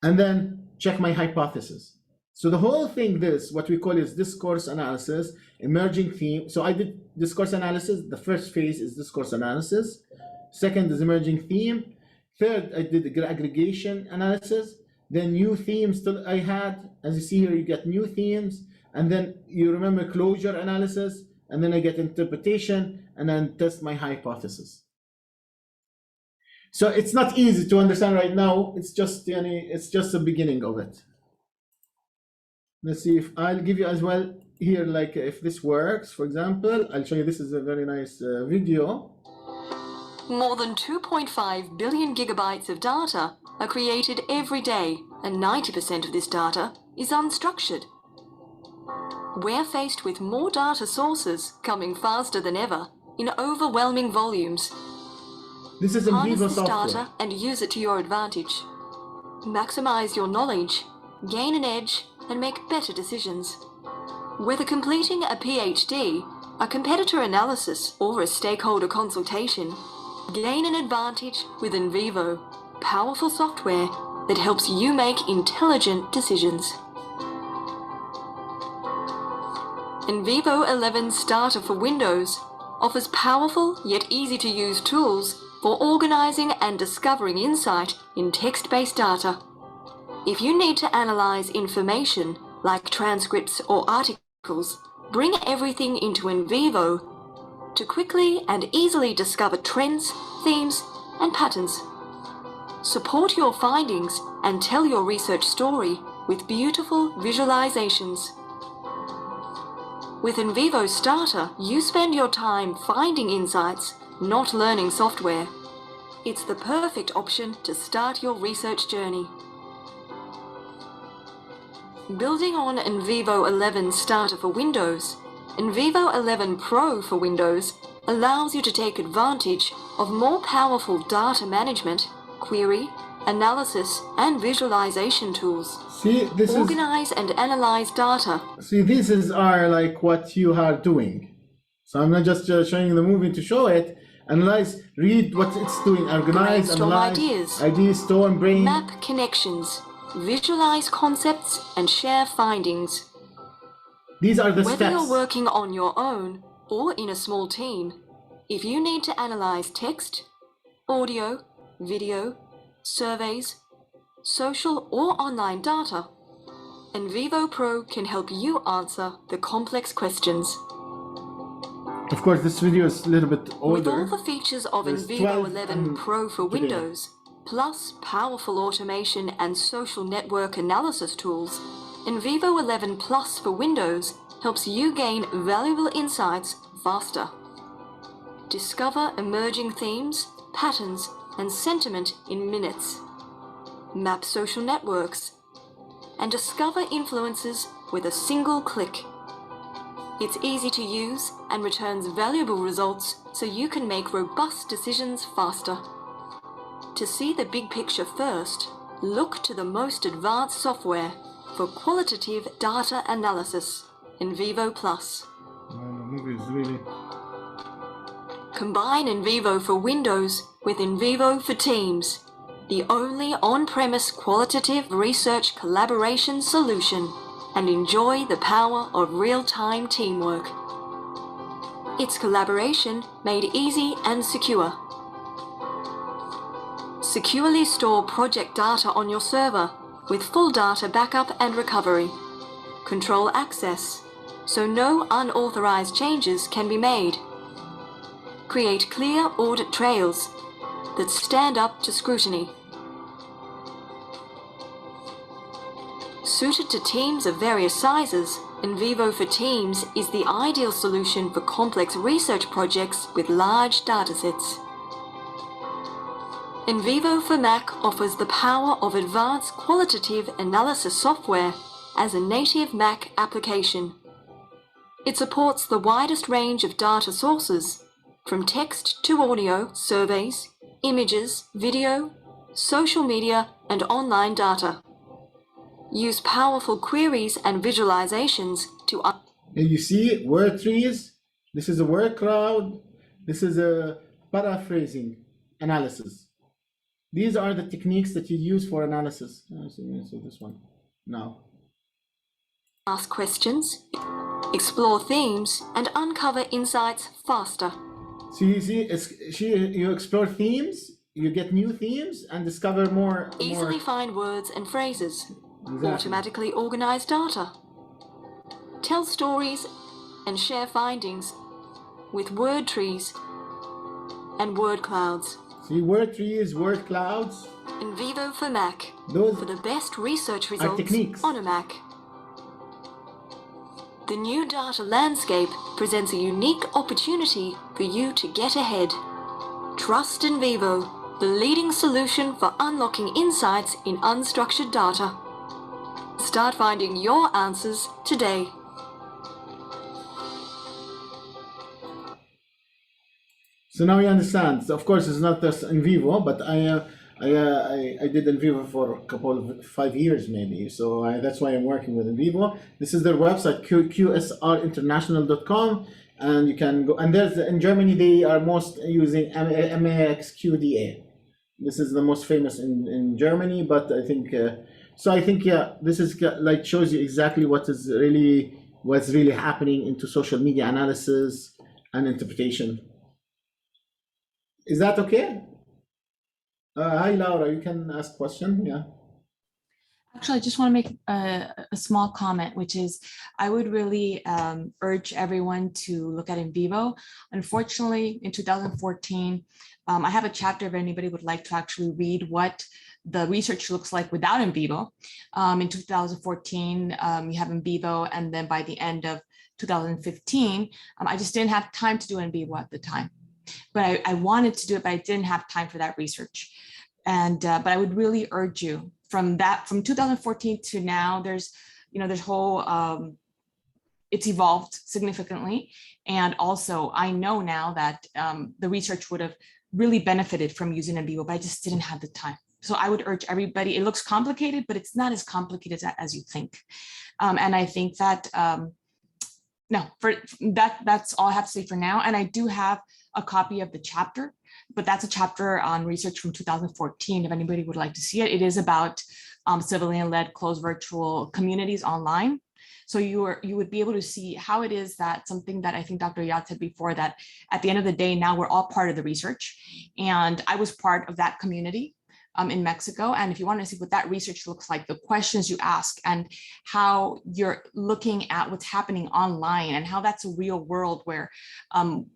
Speaker 2: and then check my hypothesis. So the whole thing, what we call is discourse analysis, emerging theme. So I did discourse analysis. The first phase is discourse analysis. Second is emerging theme. Third, I did aggregation analysis. Then new themes I had. As you see here, you get new themes. And then you remember closure analysis. And then I get interpretation, and then test my hypothesis. So it's not easy to understand right now. It's just the beginning of it. Let's see if I'll give you as well here, like if this works, for example, I'll show you. This is a very nice video.
Speaker 5: More than 2.5 billion gigabytes of data are created every day, and 90% of this data is unstructured. We're faced with more data sources coming faster than ever in overwhelming volumes.
Speaker 2: This is
Speaker 5: Harness
Speaker 2: Invivo
Speaker 5: this
Speaker 2: software.
Speaker 5: data and use it to your advantage. Maximize your knowledge, gain an edge, and make better decisions. Whether completing a PhD, a competitor analysis, or a stakeholder consultation, gain an advantage with Invivo, powerful software that helps you make intelligent decisions. Invivo 11 Starter for Windows offers powerful yet easy to use tools for organizing and discovering insight in text-based data. If you need to analyze information like transcripts or articles, bring everything into Invivo to quickly and easily discover trends, themes, and patterns. Support your findings and tell your research story with beautiful visualizations. With Invivo Starter, you spend your time finding insights, not learning software. It's the perfect option to start your research journey. Building on Invivo 11 Starter for Windows, Invivo 11 Pro for Windows allows you to take advantage of more powerful data management, query, analysis, and visualization tools.
Speaker 2: See, this
Speaker 5: Organize and analyze data.
Speaker 2: This is like what you are doing. So I'm not just showing you the movie to show it. Analyze, read what it's doing, organize,
Speaker 5: Brainstorm
Speaker 2: analyze,
Speaker 5: ideas.
Speaker 2: storm, brain.
Speaker 5: Map connections, visualize concepts, and share findings.
Speaker 2: These are the
Speaker 5: Whether
Speaker 2: steps.
Speaker 5: you're working on your own or in a small team, if you need to analyze text, audio, video, surveys, social or online data, Invivo Pro can help you answer the complex questions.
Speaker 2: Of course, this video is a little bit older.
Speaker 5: With all the features of
Speaker 2: There's
Speaker 5: Invivo
Speaker 2: 12
Speaker 5: 11 Pro for
Speaker 2: today.
Speaker 5: Windows, plus powerful automation and social network analysis tools, Invivo 11 Plus for Windows helps you gain valuable insights faster. Discover emerging themes, patterns, and sentiment in minutes. Map social networks, and discover influences with a single click. It's easy to use and returns valuable results so you can make robust decisions faster. To see the big picture first, look to the most advanced software for qualitative data analysis, Invivo Plus.
Speaker 2: The movie is really...
Speaker 5: Combine Invivo for Windows with Invivo for Teams, the only on-premise qualitative research collaboration solution, and enjoy the power of real-time teamwork. It's collaboration made easy and secure. Securely store project data on your server with full data backup and recovery. Control access, so no unauthorized changes can be made. Create clear audit trails that stand up to scrutiny. Suited to teams of various sizes, Invivo for Teams is the ideal solution for complex research projects with large datasets. Invivo for Mac offers the power of advanced qualitative analysis software as a native Mac application. It supports the widest range of data sources, from text to audio, surveys, images, video, social media, and online data. Use powerful queries and visualizations to
Speaker 2: And you see word trees. This is a word cloud. This is a paraphrasing analysis. These are the techniques that you use for analysis. So this one now.
Speaker 5: ask questions, explore themes, and uncover insights faster.
Speaker 2: So you see, you explore themes, you get new themes, and discover more.
Speaker 5: Easily find words and phrases.
Speaker 2: Exactly.
Speaker 5: Automatically organize data. Tell stories and share findings with word trees and word clouds.
Speaker 2: See, word trees, word clouds.
Speaker 5: Invivo for Mac.
Speaker 2: Those
Speaker 5: For the best research
Speaker 2: are
Speaker 5: results
Speaker 2: techniques.
Speaker 5: on a Mac. The new data landscape presents a unique opportunity for you to get ahead. Trust Invivo, the leading solution for unlocking insights in unstructured data. Start finding your answers today.
Speaker 2: So now you understand. So of course, it's not just Invivo, but I did Invivo for a couple of 5 years maybe. So that's why I'm working with Invivo. This is their website, qsrinternational.com, and you can go. And there's in Germany they are most using MAXQDA. This is the most famous in Germany, but I think so. I think this is like shows you exactly what's really happening into social media analysis and interpretation. Is that okay? Hi, Laura. You can ask question. Yeah.
Speaker 6: Actually, I just want to make a small comment, which is I would really urge everyone to look at Invivo. Unfortunately, in 2014, I have a chapter if anybody would like to actually read what the research looks like without Invivo. In 2014, you have Invivo, and then by the end of 2015, I just didn't have time to do Invivo at the time. But I wanted to do it, but I didn't have time for that research. And but I would really urge you from 2014 to now, there's whole, it's evolved significantly. And also I know now that the research would have really benefited from using Invivo, but I just didn't have the time. So I would urge everybody, it looks complicated, but it's not as complicated as you think. And I think that, that's all I have to say for now. And I do have a copy of the chapter, but that's a chapter on research from 2014. If anybody would like to see it, it is about civilian-led closed virtual communities online. So you would be able to see how it is that something that I think Dr. Iyad said before, that at the end of the day, now we're all part of the research. And I was part of that community in Mexico. And if you want to see what that research looks like, the questions you ask and how you're looking at what's happening online and how that's a real world where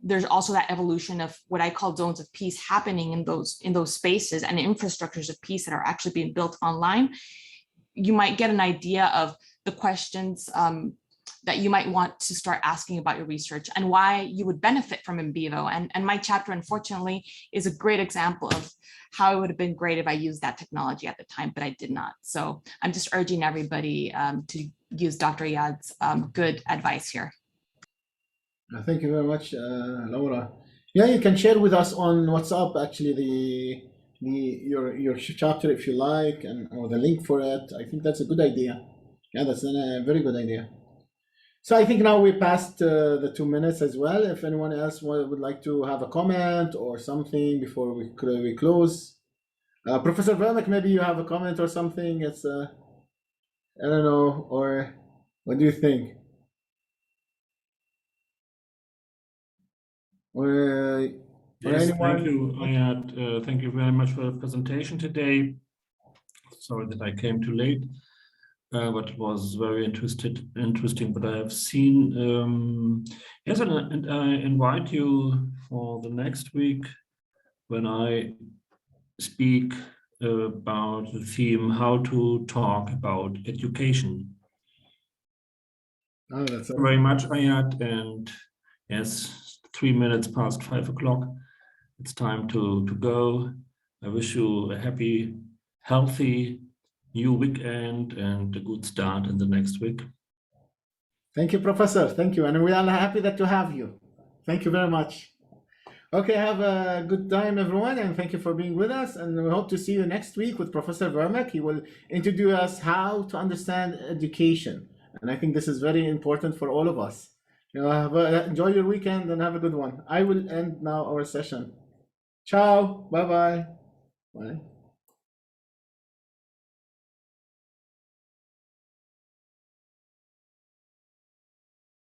Speaker 6: there's also that evolution of what I call zones of peace happening in those spaces and infrastructures of peace that are actually being built online, you might get an idea of the questions that you might want to start asking about your research and why you would benefit from Invivo. And my chapter, unfortunately, is a great example of how it would have been great if I used that technology at the time, but I did not. So I'm just urging everybody to use Dr. Iyad's good advice here.
Speaker 2: Thank you very much, Laura. Yeah, you can share with us on WhatsApp actually your chapter if you like, or the link for it. I think that's a good idea. Yeah, that's a very good idea. So I think now we passed the 2 minutes as well. If anyone else would like to have a comment or something before we close. Professor Vermek, maybe you have a comment or something. It's I don't know, or what do you think?
Speaker 7: Yes,
Speaker 2: anyone?
Speaker 7: thank you, Iyad. Thank you very much for the presentation today. Sorry that I came too late. But it was very interesting what I have seen. Yes, and I invite you for the next week when I speak about the theme, how to talk about education.
Speaker 2: Oh, that's
Speaker 7: very much, Iyad, and yes, 3 minutes past 5 o'clock. It's time to go. I wish you a happy, healthy new weekend and a good start in the next week.
Speaker 2: Thank you, Professor. Thank you. And we are happy that to have you. Thank you very much. Okay, have a good time, everyone, and thank you for being with us. And we hope to see you next week with Professor Vermek. He will introduce us how to understand education. And I think this is very important for all of us. Enjoy your weekend and have a good one. I will end now our session. Ciao. Bye-bye. Bye.